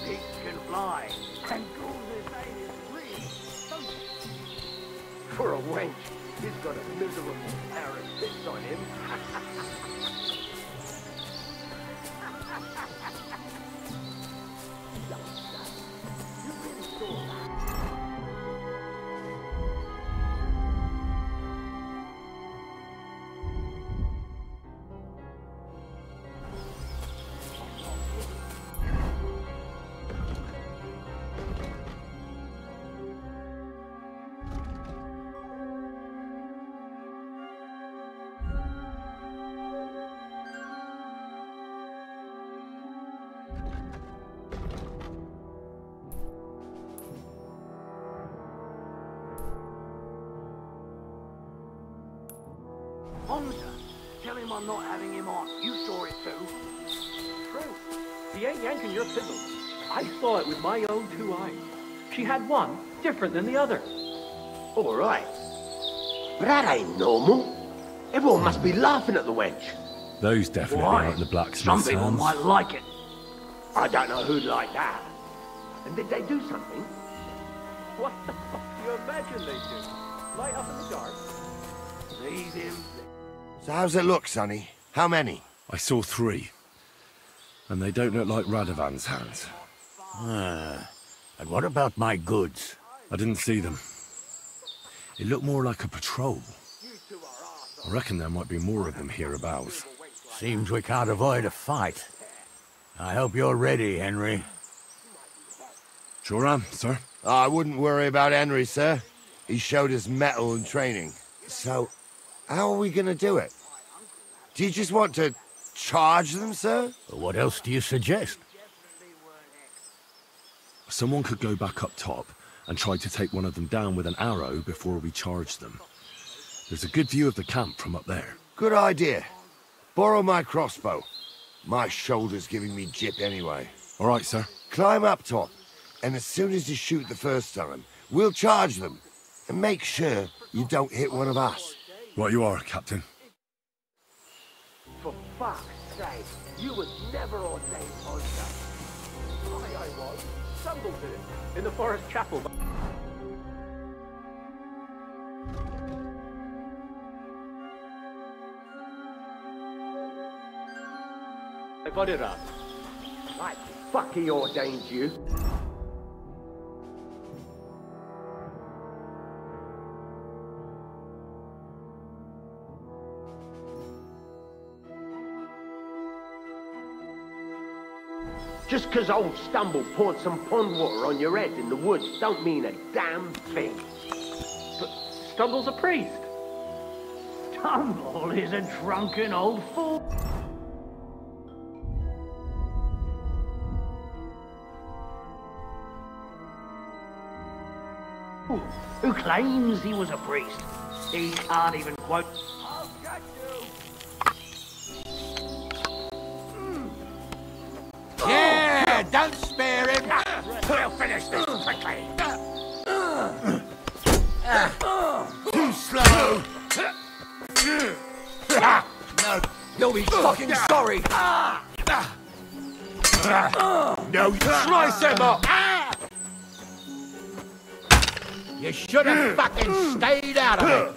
Pigs can fly, and Gulder's name is real. For a wench, he's got a miserable pair of tits on him. You really saw that? Honza, tell him I'm not having him on. You saw it too. True. He ain't yanking your fiddle. I saw it with my own 2 eyes. She had one different than the other. All right. But that ain't normal. Everyone must be laughing at the wench. Those definitely Why? aren't the blacksmith's Some people hands. might like it. I don't know who'd like that. And did they do something? What the fuck do you imagine they do? Light up in the dark? Leave him. So how's it look, Sonny? How many? I saw 3. And they don't look like Radovan's hands. And what about my goods? I didn't see them. It looked more like a patrol. I reckon there might be more of them hereabouts. Seems we can't avoid a fight. I hope you're ready, Henry. Sure am, sir. I wouldn't worry about Henry, sir. He showed us mettle and training. So, how are we gonna do it? Do you just want to charge them, sir? What else do you suggest? Someone could go back up top and try to take one of them down with an arrow before we charge them. There's a good view of the camp from up there. Good idea. Borrow my crossbow. My shoulder's giving me jip anyway. All right, sir. Climb up top, and as soon as you shoot the first time, we'll charge them. And make sure you don't hit one of us. Right you are, Captain. For fuck's sake, you was never ordained monster. I was. Stumbled in it. In the forest chapel. I got it up. Like fuck he ordained you. Just 'cause old Stumble poured some pond water on your head in the woods don't mean a damn thing. But Stumble's a priest. Stumble is a drunken old fool. Who claims he was a priest. He can't even quote. I'll get you. Yeah, don't spare him. We'll finish this quickly. Too slow. be fucking sorry. No, slice him up. You should have fucking stayed out of it.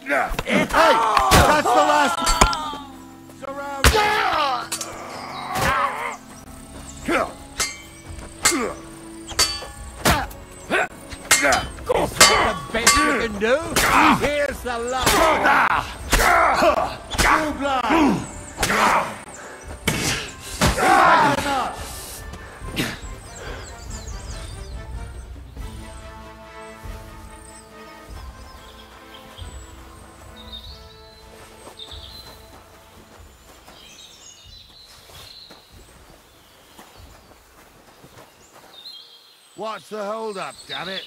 Hey, that's the last. Is that the best you can do? Here's the last. What's the hold up, damn it?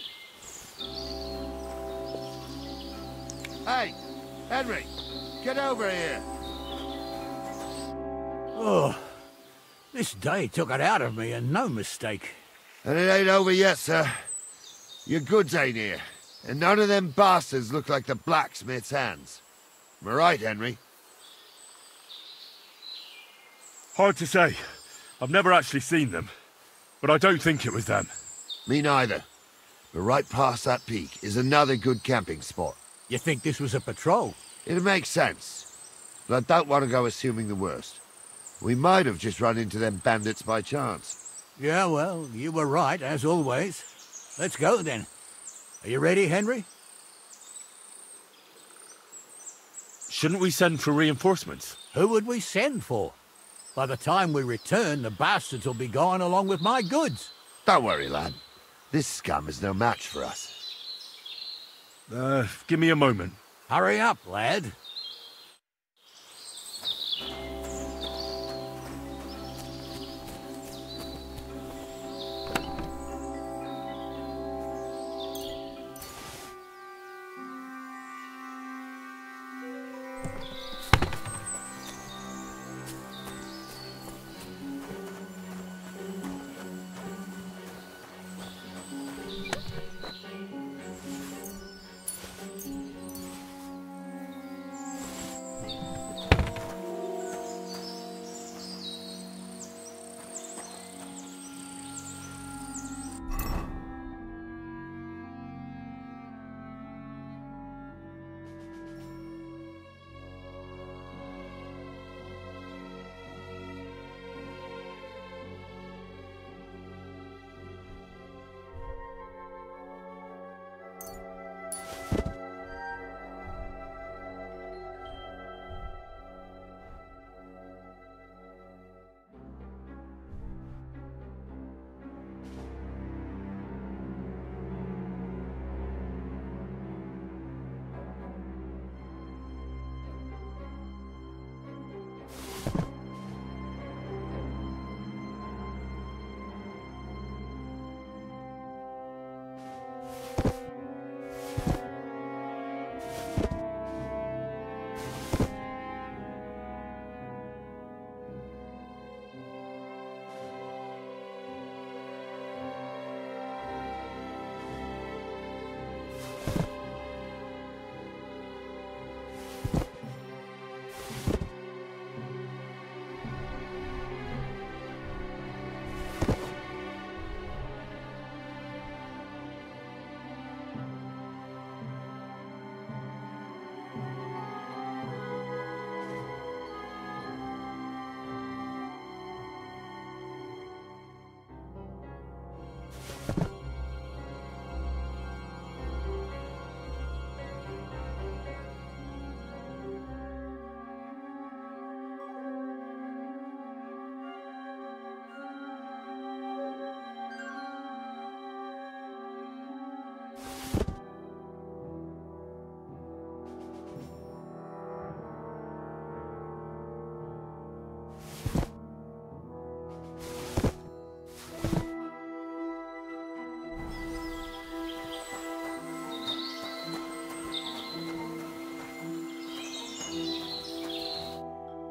Hey, Henry, get over here. Oh, this day took it out of me, and no mistake. And it ain't over yet, sir. Your goods ain't here, and none of them bastards look like the blacksmith's hands. Am I right, Henry? Hard to say. I've never actually seen them, but I don't think it was them. Me neither. But right past that peak is another good camping spot. You think this was a patrol? It makes sense, but I don't want to go assuming the worst. We might have just run into them bandits by chance. Yeah, well, you were right, as always. Let's go, then. Are you ready, Henry? Shouldn't we send for reinforcements? Who would we send for? By the time we return, the bastards will be gone along with my goods. Don't worry, lad. This scum is no match for us. Give me a moment. Hurry up, lad.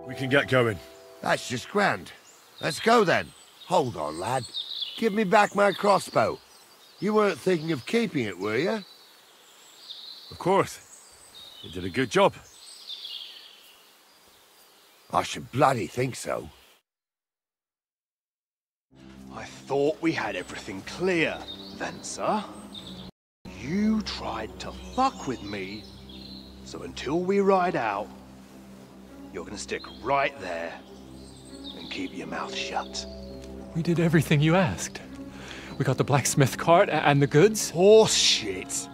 We can get going. That's just grand. Let's go then. Hold on, lad. Give me back my crossbow. You weren't thinking of keeping it, were you? Of course. You did a good job. I should bloody think so. I thought we had everything clear, Venser. You tried to fuck with me, so until we ride out, you're gonna stick right there and keep your mouth shut. We did everything you asked. We got the blacksmith cart and the goods. Horse shit.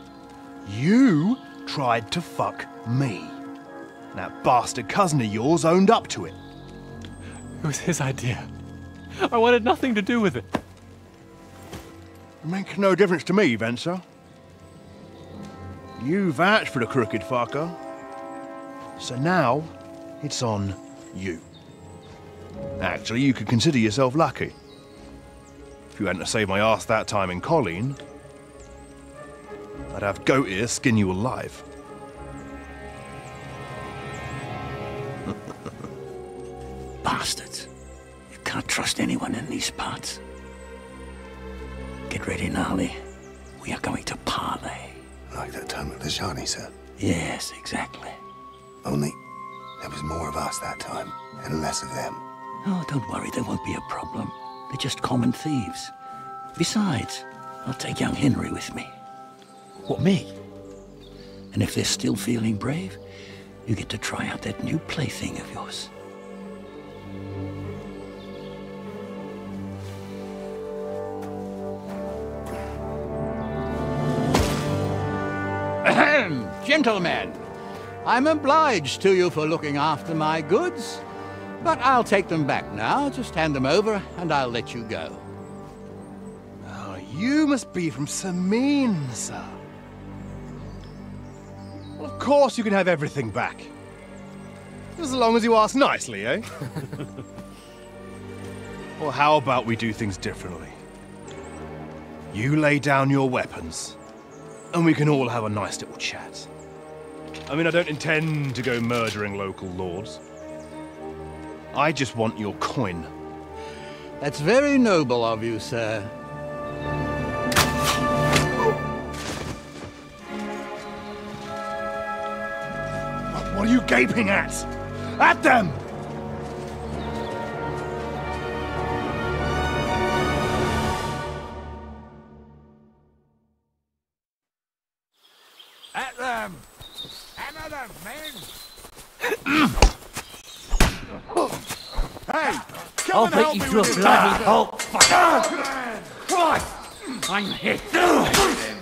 You tried to fuck me. That bastard cousin of yours owned up to it. It was his idea. I wanted nothing to do with it. It makes no difference to me, Venser. You vouched for the crooked fucker. So now, it's on you. Actually, you could consider yourself lucky. If you hadn't saved my ass that time in Colleen, I'd have goat ear skin you alive. Bastards. You can't trust anyone in these parts. Get ready, Gnarly. We are going to parley. Like that time with the Shani, sir? Yes, exactly. Only there was more of us that time, and less of them. Oh, don't worry, there won't be a problem. They're just common thieves. Besides, I'll take young Henry with me. What, me? And if they're still feeling brave, you get to try out that new plaything of yours. Ahem, gentlemen, I'm obliged to you for looking after my goods, but I'll take them back now. Just hand them over and I'll let you go. Oh, you must be from Samin, sir. Well, of course you can have everything back. As long as you ask nicely, eh? Well, how about we do things differently? You lay down your weapons, and we can all have a nice little chat. I mean, I don't intend to go murdering local lords. I just want your coin. That's very noble of you, sir. What are you gaping at? At them! At them! Hammer them, men! Hey! I'll beat you to a bloody pulp! Christ! I'm hit! Christ!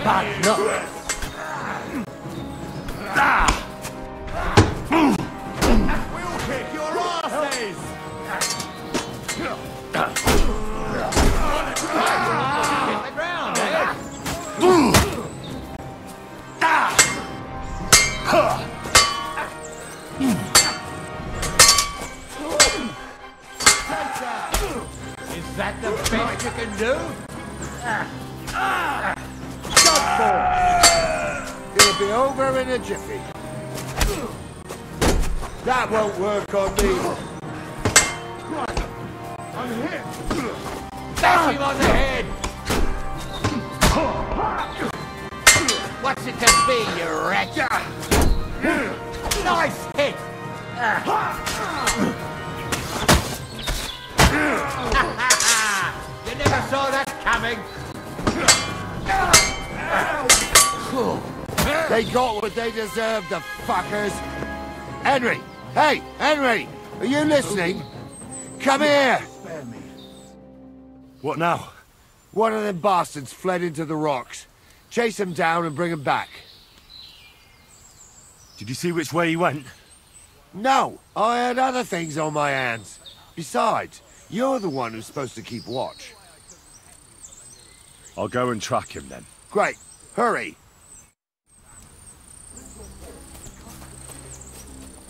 Bad luck! We'll kick your asses! Is that the best you can do? It'll be over in a jiffy. That won't work on me. I'm hit. Bash him on the head! What's it to be, you wretch? Nice hit! You never saw that coming! They got what they deserved, the fuckers. Henry! Hey, Henry! Are you listening? Come here! What now? One of them bastards fled into the rocks. Chase him down and bring him back. Did you see which way he went? No, I had other things on my hands. Besides, you're the one who's supposed to keep watch. I'll go and track him then. Great. Hurry.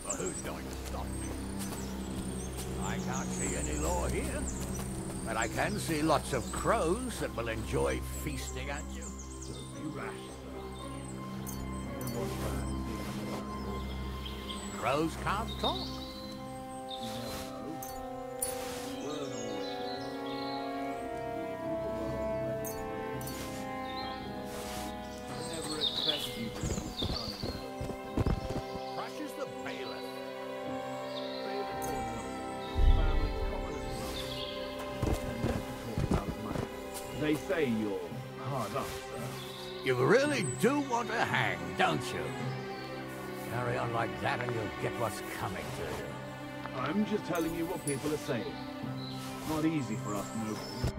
Well, who's going to stop me? I can't see any law here, but I can see lots of crows that will enjoy feasting at you. You rash. Crows can't talk. Crushes the bailiff. They say you're hard up, sir. You really do want to hang, don't you? Carry on like that and you'll get what's coming to you. I'm just telling you what people are saying. Not easy for us nobles.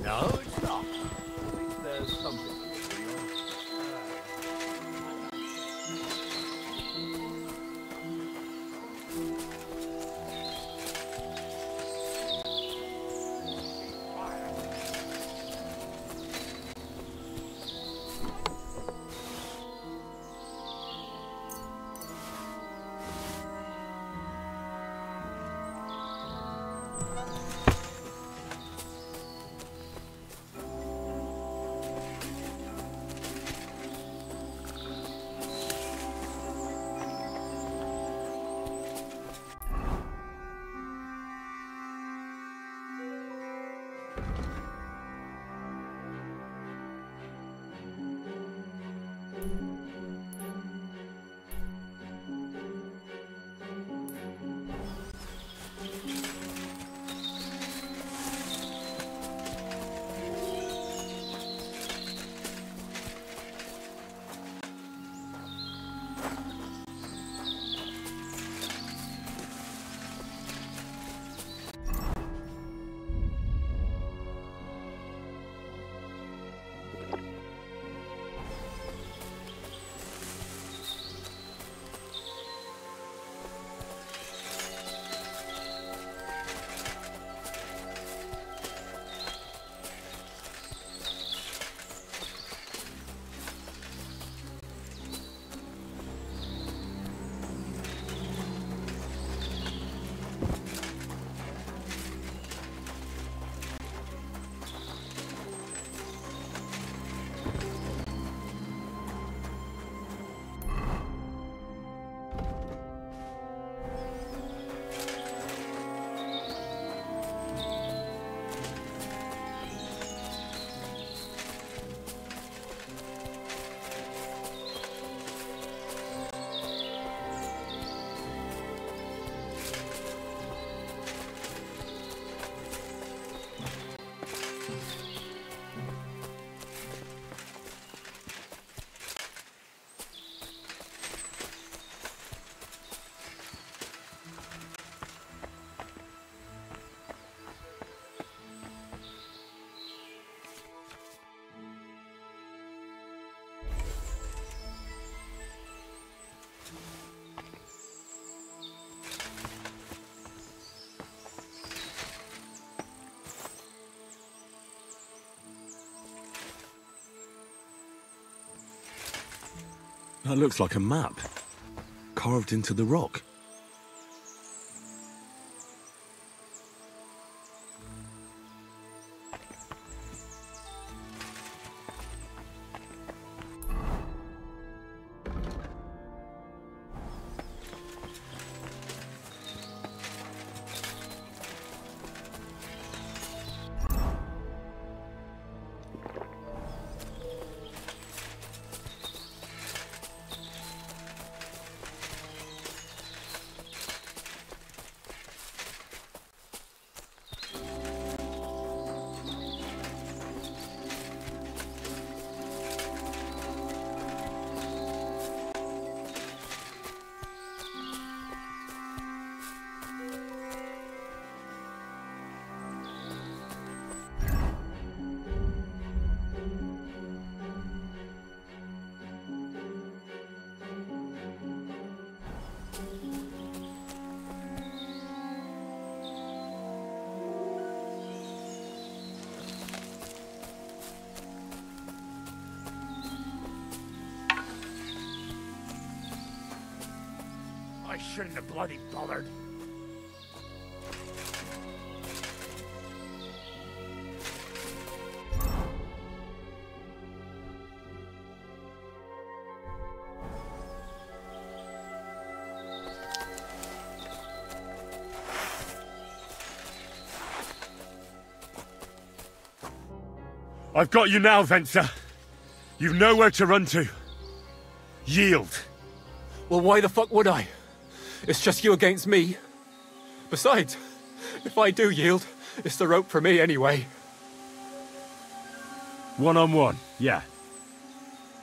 No, it's not. I think there's something. That looks like a map, carved into the rock. shouldn't have bloody bothered. I've got you now, Venser. You've nowhere to run to. Yield. Well, why the fuck would I? It's just you against me. Besides, if I do yield, it's the rope for me anyway. One-on-one, yeah.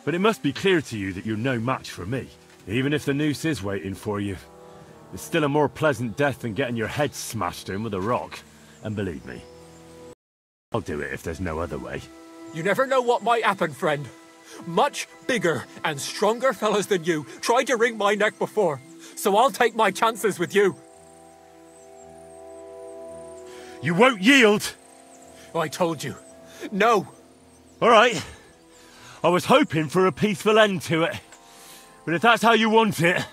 But it must be clear to you that you're no match for me. Even if the noose is waiting for you, it's still a more pleasant death than getting your head smashed in with a rock. And believe me, I'll do it if there's no other way. You never know what might happen, friend. Much bigger and stronger fellas than you tried to wring my neck before, so I'll take my chances with you. You won't yield! I told you. No. All right. I was hoping for a peaceful end to it. But if that's how you want it...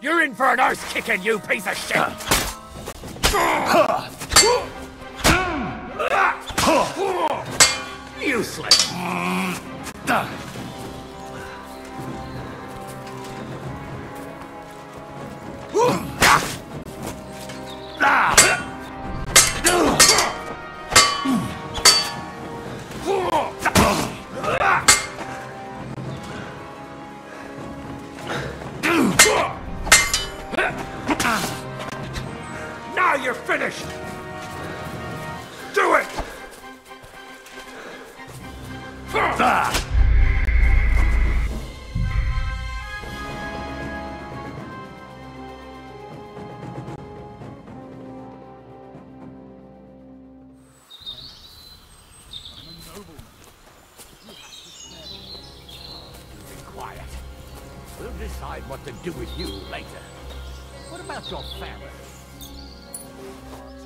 You're in for an arse kicking, you piece of shit! Useless! Now you're finished! Do it! Quiet. We'll decide what to do with you later. What about your family? That's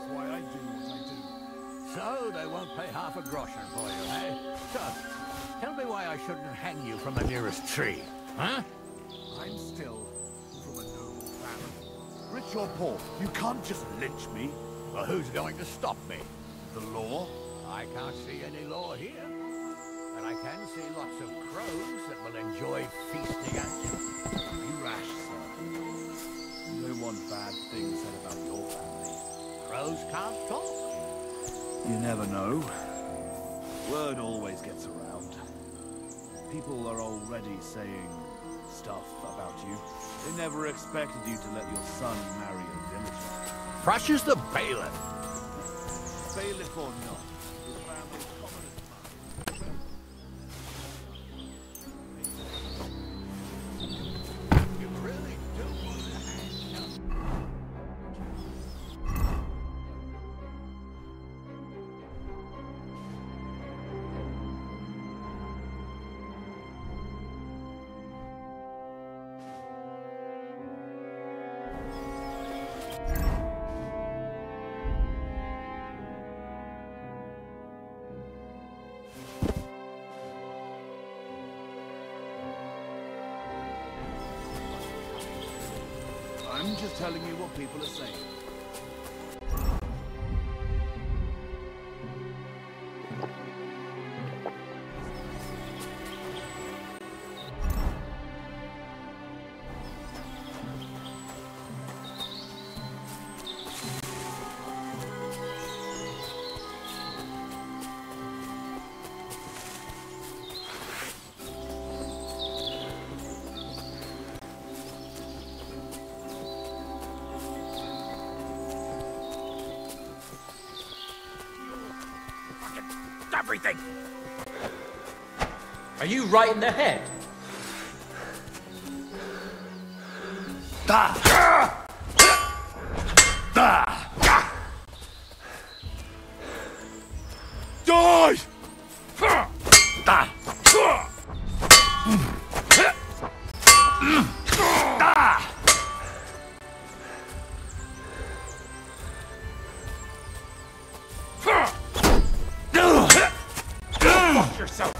why I do what I do. So they won't pay half a groschen for you, eh? So, tell me why I shouldn't hang you from the nearest tree, huh? I'm still from a noble family. Rich or poor, you can't just lynch me. Well, who's going to stop me? The law? I can't see any law here. But I can see lots of crows that will enjoy feasting at you. You rash, sir. You don't want bad things said about your family. Crows can't talk. You never know. Word always gets around. People are already saying stuff about you. They never expected you to let your son marry a villager. Fresh as the bailiff. Bailiff or not, your family's common as mine. You really do want to hang up. I'm just telling you what people are saying. Everything! Are you right in the head? Die! Fuck yourself!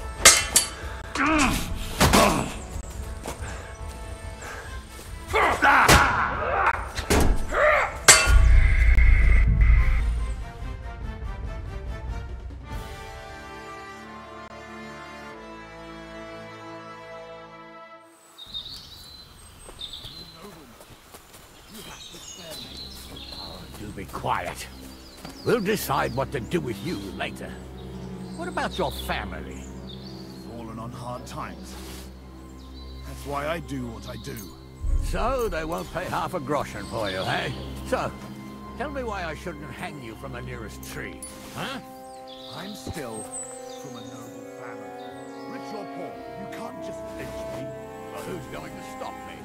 quiet. We'll decide what to do with you later. What about your family? Fallen on hard times. That's why I do what I do. So they won't pay half a groschen for you, eh? So, tell me why I shouldn't hang you from the nearest tree, huh? I'm still from a noble family. Rich or poor, you can't just lynch me. Well, who's going to stop me?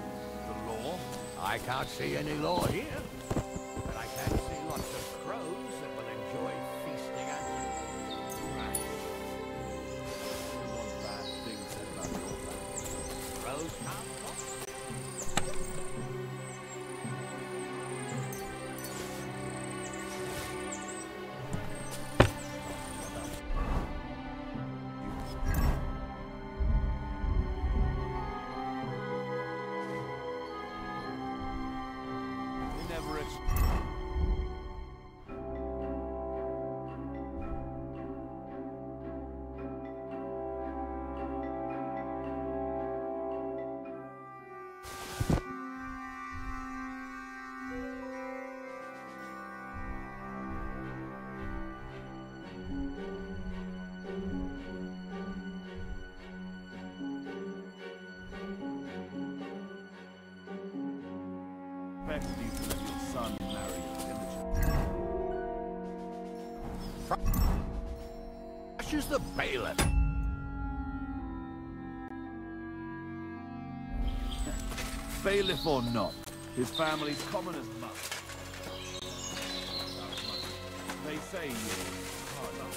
The law? I can't see any law here. But I can see lots of crows that will enjoy feasting at you. Right. One bad thing said about your family. Crows can't talk. Expected you to let your son marry your village. Fresh is the bailiff. Bailiff or not, his family's common as mud. They say you're hard up.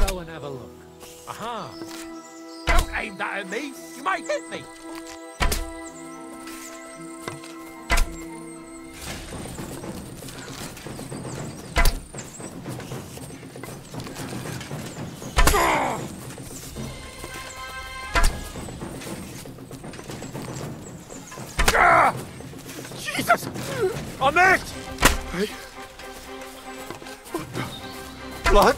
Go and have a look. Aha! Don't aim that at me! You might hit me! Jesus! I'm hurt! Hey. Blood?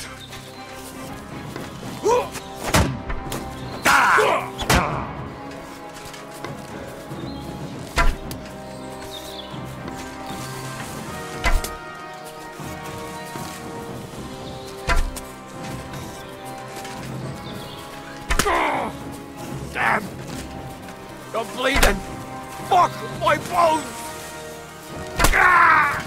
Damn! I'm bleeding! Fuck! My bones! Ah!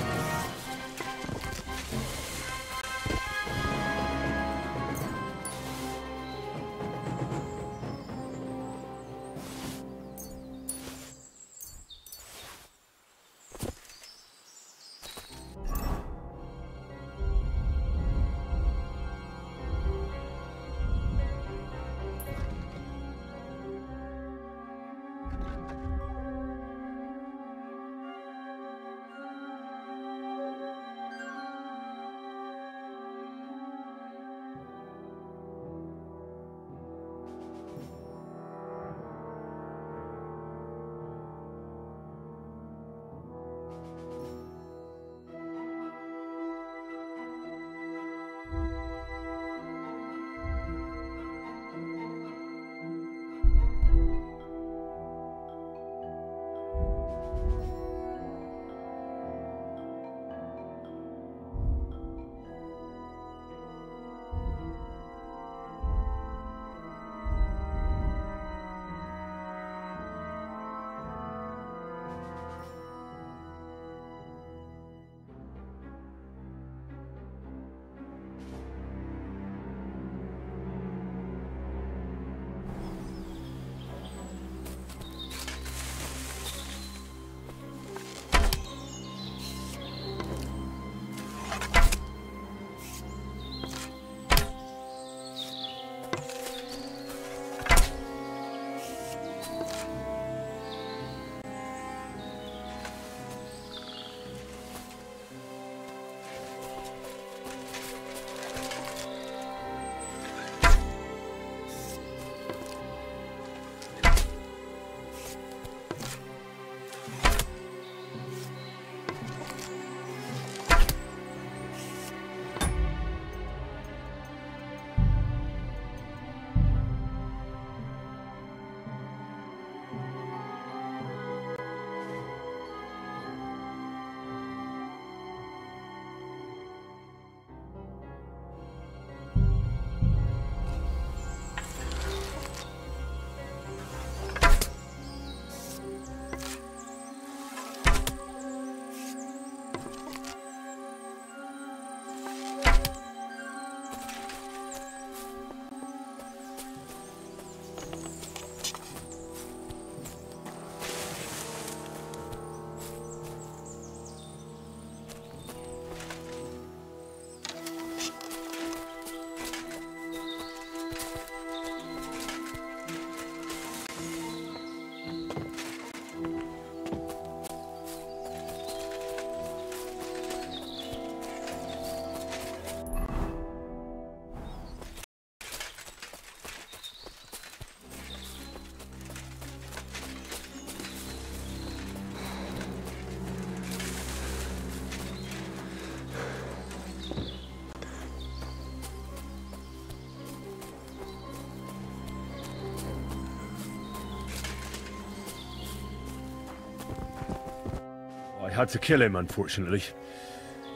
I had to kill him, unfortunately.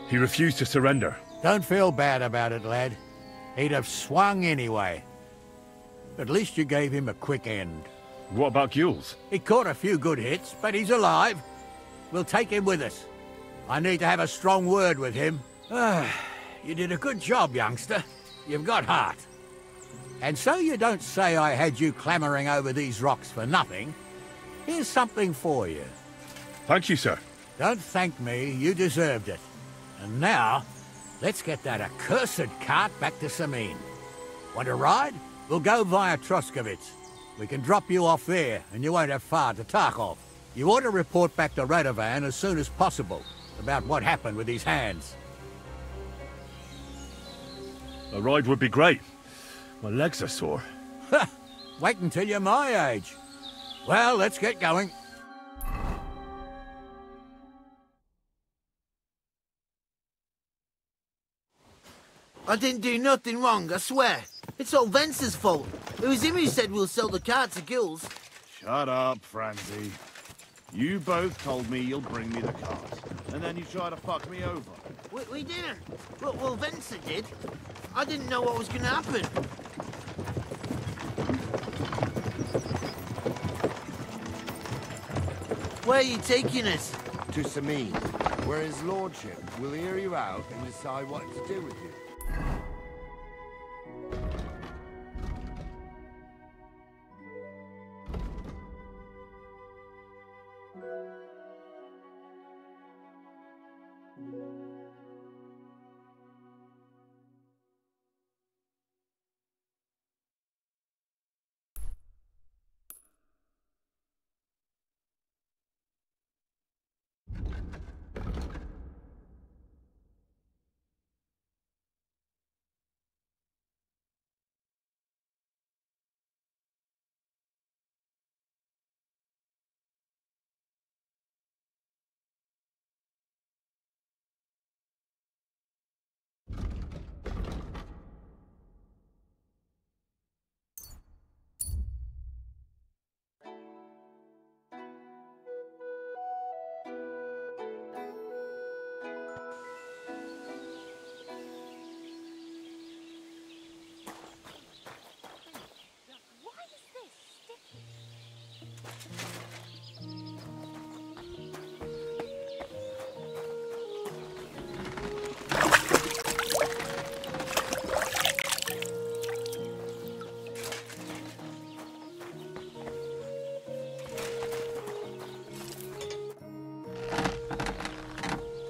He refused to surrender. Don't feel bad about it, lad. He'd have swung anyway. At least you gave him a quick end. What about Gules? He caught a few good hits, but he's alive. We'll take him with us. I need to have a strong word with him. You did a good job, youngster. You've got heart. And so you don't say I had you clambering over these rocks for nothing. Here's something for you. Thank you, sir. Don't thank me, you deserved it. And now, let's get that accursed cart back to Samin. Want to ride? We'll go via Troskovitz. We can drop you off there, and you won't have far to Tarkov. You ought to report back to Radovan as soon as possible about what happened with his hands. A ride would be great. My legs are sore. Wait until you're my age. Well, let's get going. I didn't do nothing wrong, I swear. It's all Vince's fault. It was him who said we'll sell the cart to Gules. Shut up, Francie. You both told me you'll bring me the cart, and then you try to fuck me over. We didn't. Well, Vincent did. I didn't know what was going to happen. Where are you taking us? To Samin, where his lordship will hear you out and decide what to do with you.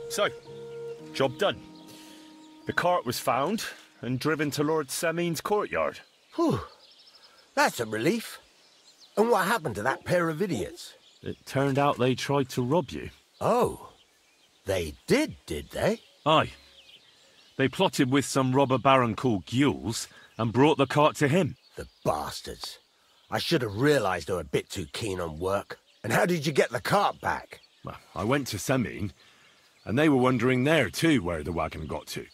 So, job done. The cart was found and driven to Lord Samin's courtyard. Whew. That's a relief. And what happened to that pair of idiots? It turned out they tried to rob you. Oh. They did they? Aye. They plotted with some robber baron called Gules and brought the cart to him. The bastards. I should have realised they were a bit too keen on work. And how did you get the cart back? Well, I went to Samin, and they were wondering there too where the wagon got to.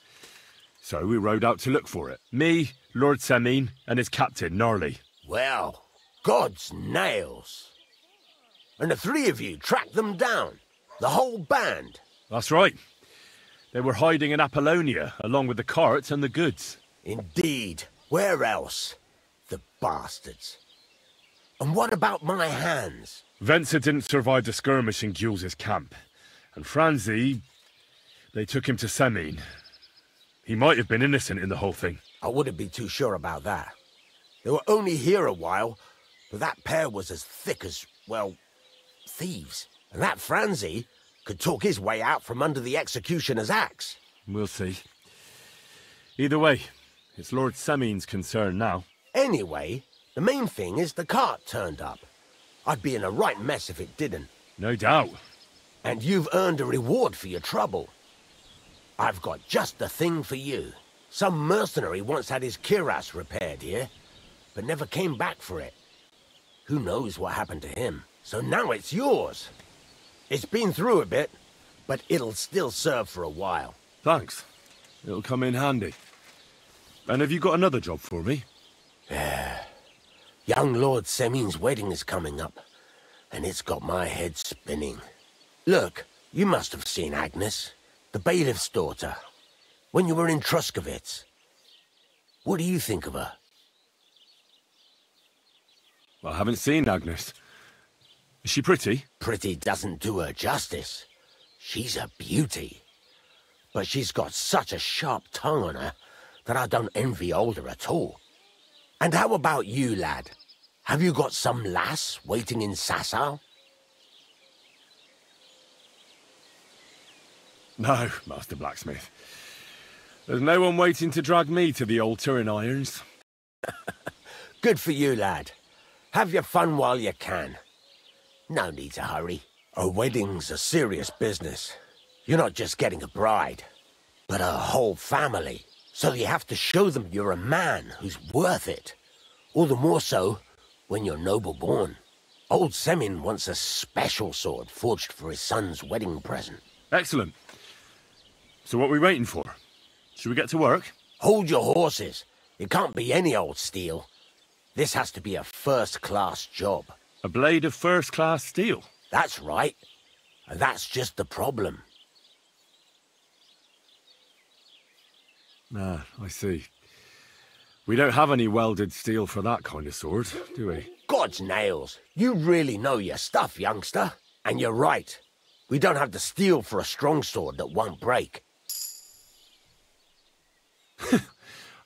So we rode out to look for it. Me, Lord Samin, and his captain, Gnarly. Well, God's nails. And the three of you tracked them down? The whole band? That's right. They were hiding in Apollonia, along with the cart and the goods. Indeed. Where else? The bastards. And what about my hands? Venser didn't survive the skirmish in Gules' camp. And Franzi, they took him to Samin. He might have been innocent in the whole thing. I wouldn't be too sure about that. They were only here a while, but that pair was as thick as, well, thieves. And that Franzi could talk his way out from under the executioner's axe. We'll see. Either way, it's Lord Samin's concern now. Anyway, the main thing is the cart turned up. I'd be in a right mess if it didn't. No doubt. And you've earned a reward for your trouble. I've got just the thing for you. Some mercenary once had his cuirass repaired here, but never came back for it. Who knows what happened to him? So now it's yours. It's been through a bit, but it'll still serve for a while. Thanks. It'll come in handy. And have you got another job for me? Young Lord Semin's wedding is coming up, and it's got my head spinning. Look, you must have seen Agnes, the bailiff's daughter, when you were in Truskovitz. What do you think of her? Well, I haven't seen Agnes. Is she pretty? Pretty doesn't do her justice. She's a beauty. But she's got such a sharp tongue on her that I don't envy older at all. And how about you, lad? Have you got some lass waiting in Sasau? No, Master Blacksmith. There's no one waiting to drag me to the altar in irons. Good for you, lad. Have your fun while you can. No need to hurry. A wedding's a serious business. You're not just getting a bride, but a whole family. So you have to show them you're a man who's worth it. All the more so when you're noble-born. Old Semin wants a special sword forged for his son's wedding present. Excellent. So what are we waiting for? Should we get to work? Hold your horses. It can't be any old steel. This has to be a first-class job. A blade of first-class steel? That's right. And that's just the problem. Ah, I see. We don't have any welded steel for that kind of sword, do we? God's nails. You really know your stuff, youngster. And you're right. We don't have the steel for a strong sword that won't break.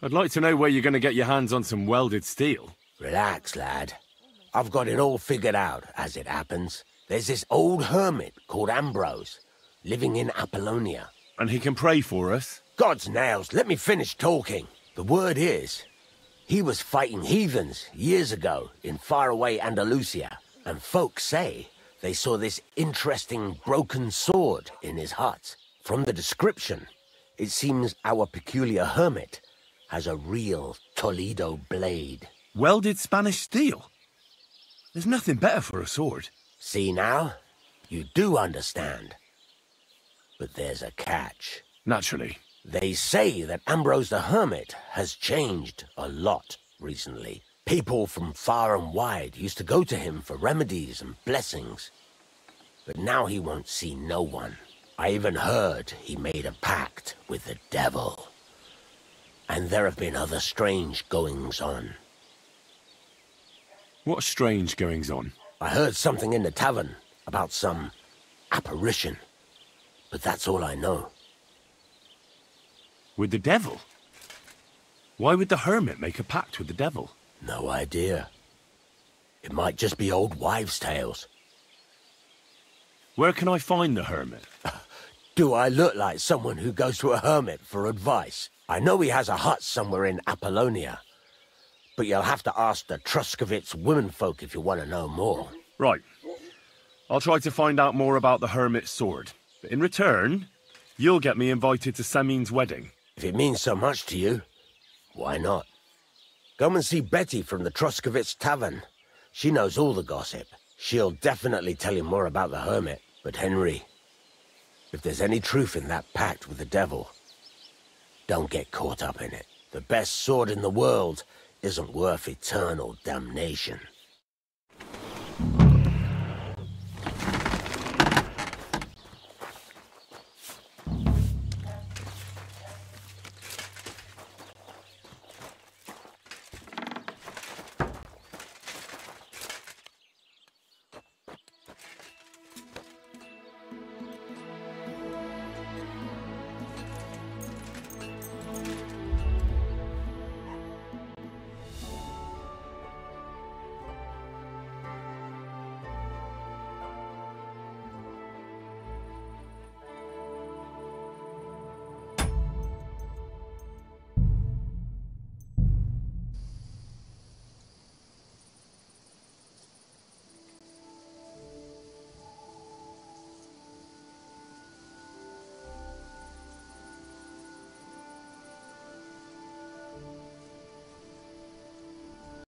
I'd like to know where you're going to get your hands on some welded steel. Relax, lad. I've got it all figured out, as it happens. There's this old hermit called Ambrose, living in Apollonia. And he can pray for us? God's nails, let me finish talking. The word is, he was fighting heathens years ago in faraway Andalusia, and folks say they saw this interesting broken sword in his hut. From the description, it seems our peculiar hermit has a real Toledo blade. Welded Spanish steel? There's nothing better for a sword. See now? You do understand. But there's a catch. Naturally. They say that Ambrose the Hermit has changed a lot recently. People from far and wide used to go to him for remedies and blessings. But now he won't see no one. I even heard he made a pact with the devil. And there have been other strange goings-on. What strange goings-on? I heard something in the tavern about some apparition. But that's all I know. With the devil? Why would the hermit make a pact with the devil? No idea. It might just be old wives' tales. Where can I find the hermit? Do I look like someone who goes to a hermit for advice? I know he has a hut somewhere in Apollonia, but you'll have to ask the Truskovitz womenfolk if you want to know more. Right. I'll try to find out more about the hermit's sword. But in return, you'll get me invited to Semin's wedding. If it means so much to you, why not? Go and see Betty from the Truskovitz Tavern. She knows all the gossip. She'll definitely tell you more about the hermit. But Henry, if there's any truth in that pact with the devil, don't get caught up in it. The best sword in the world isn't worth eternal damnation.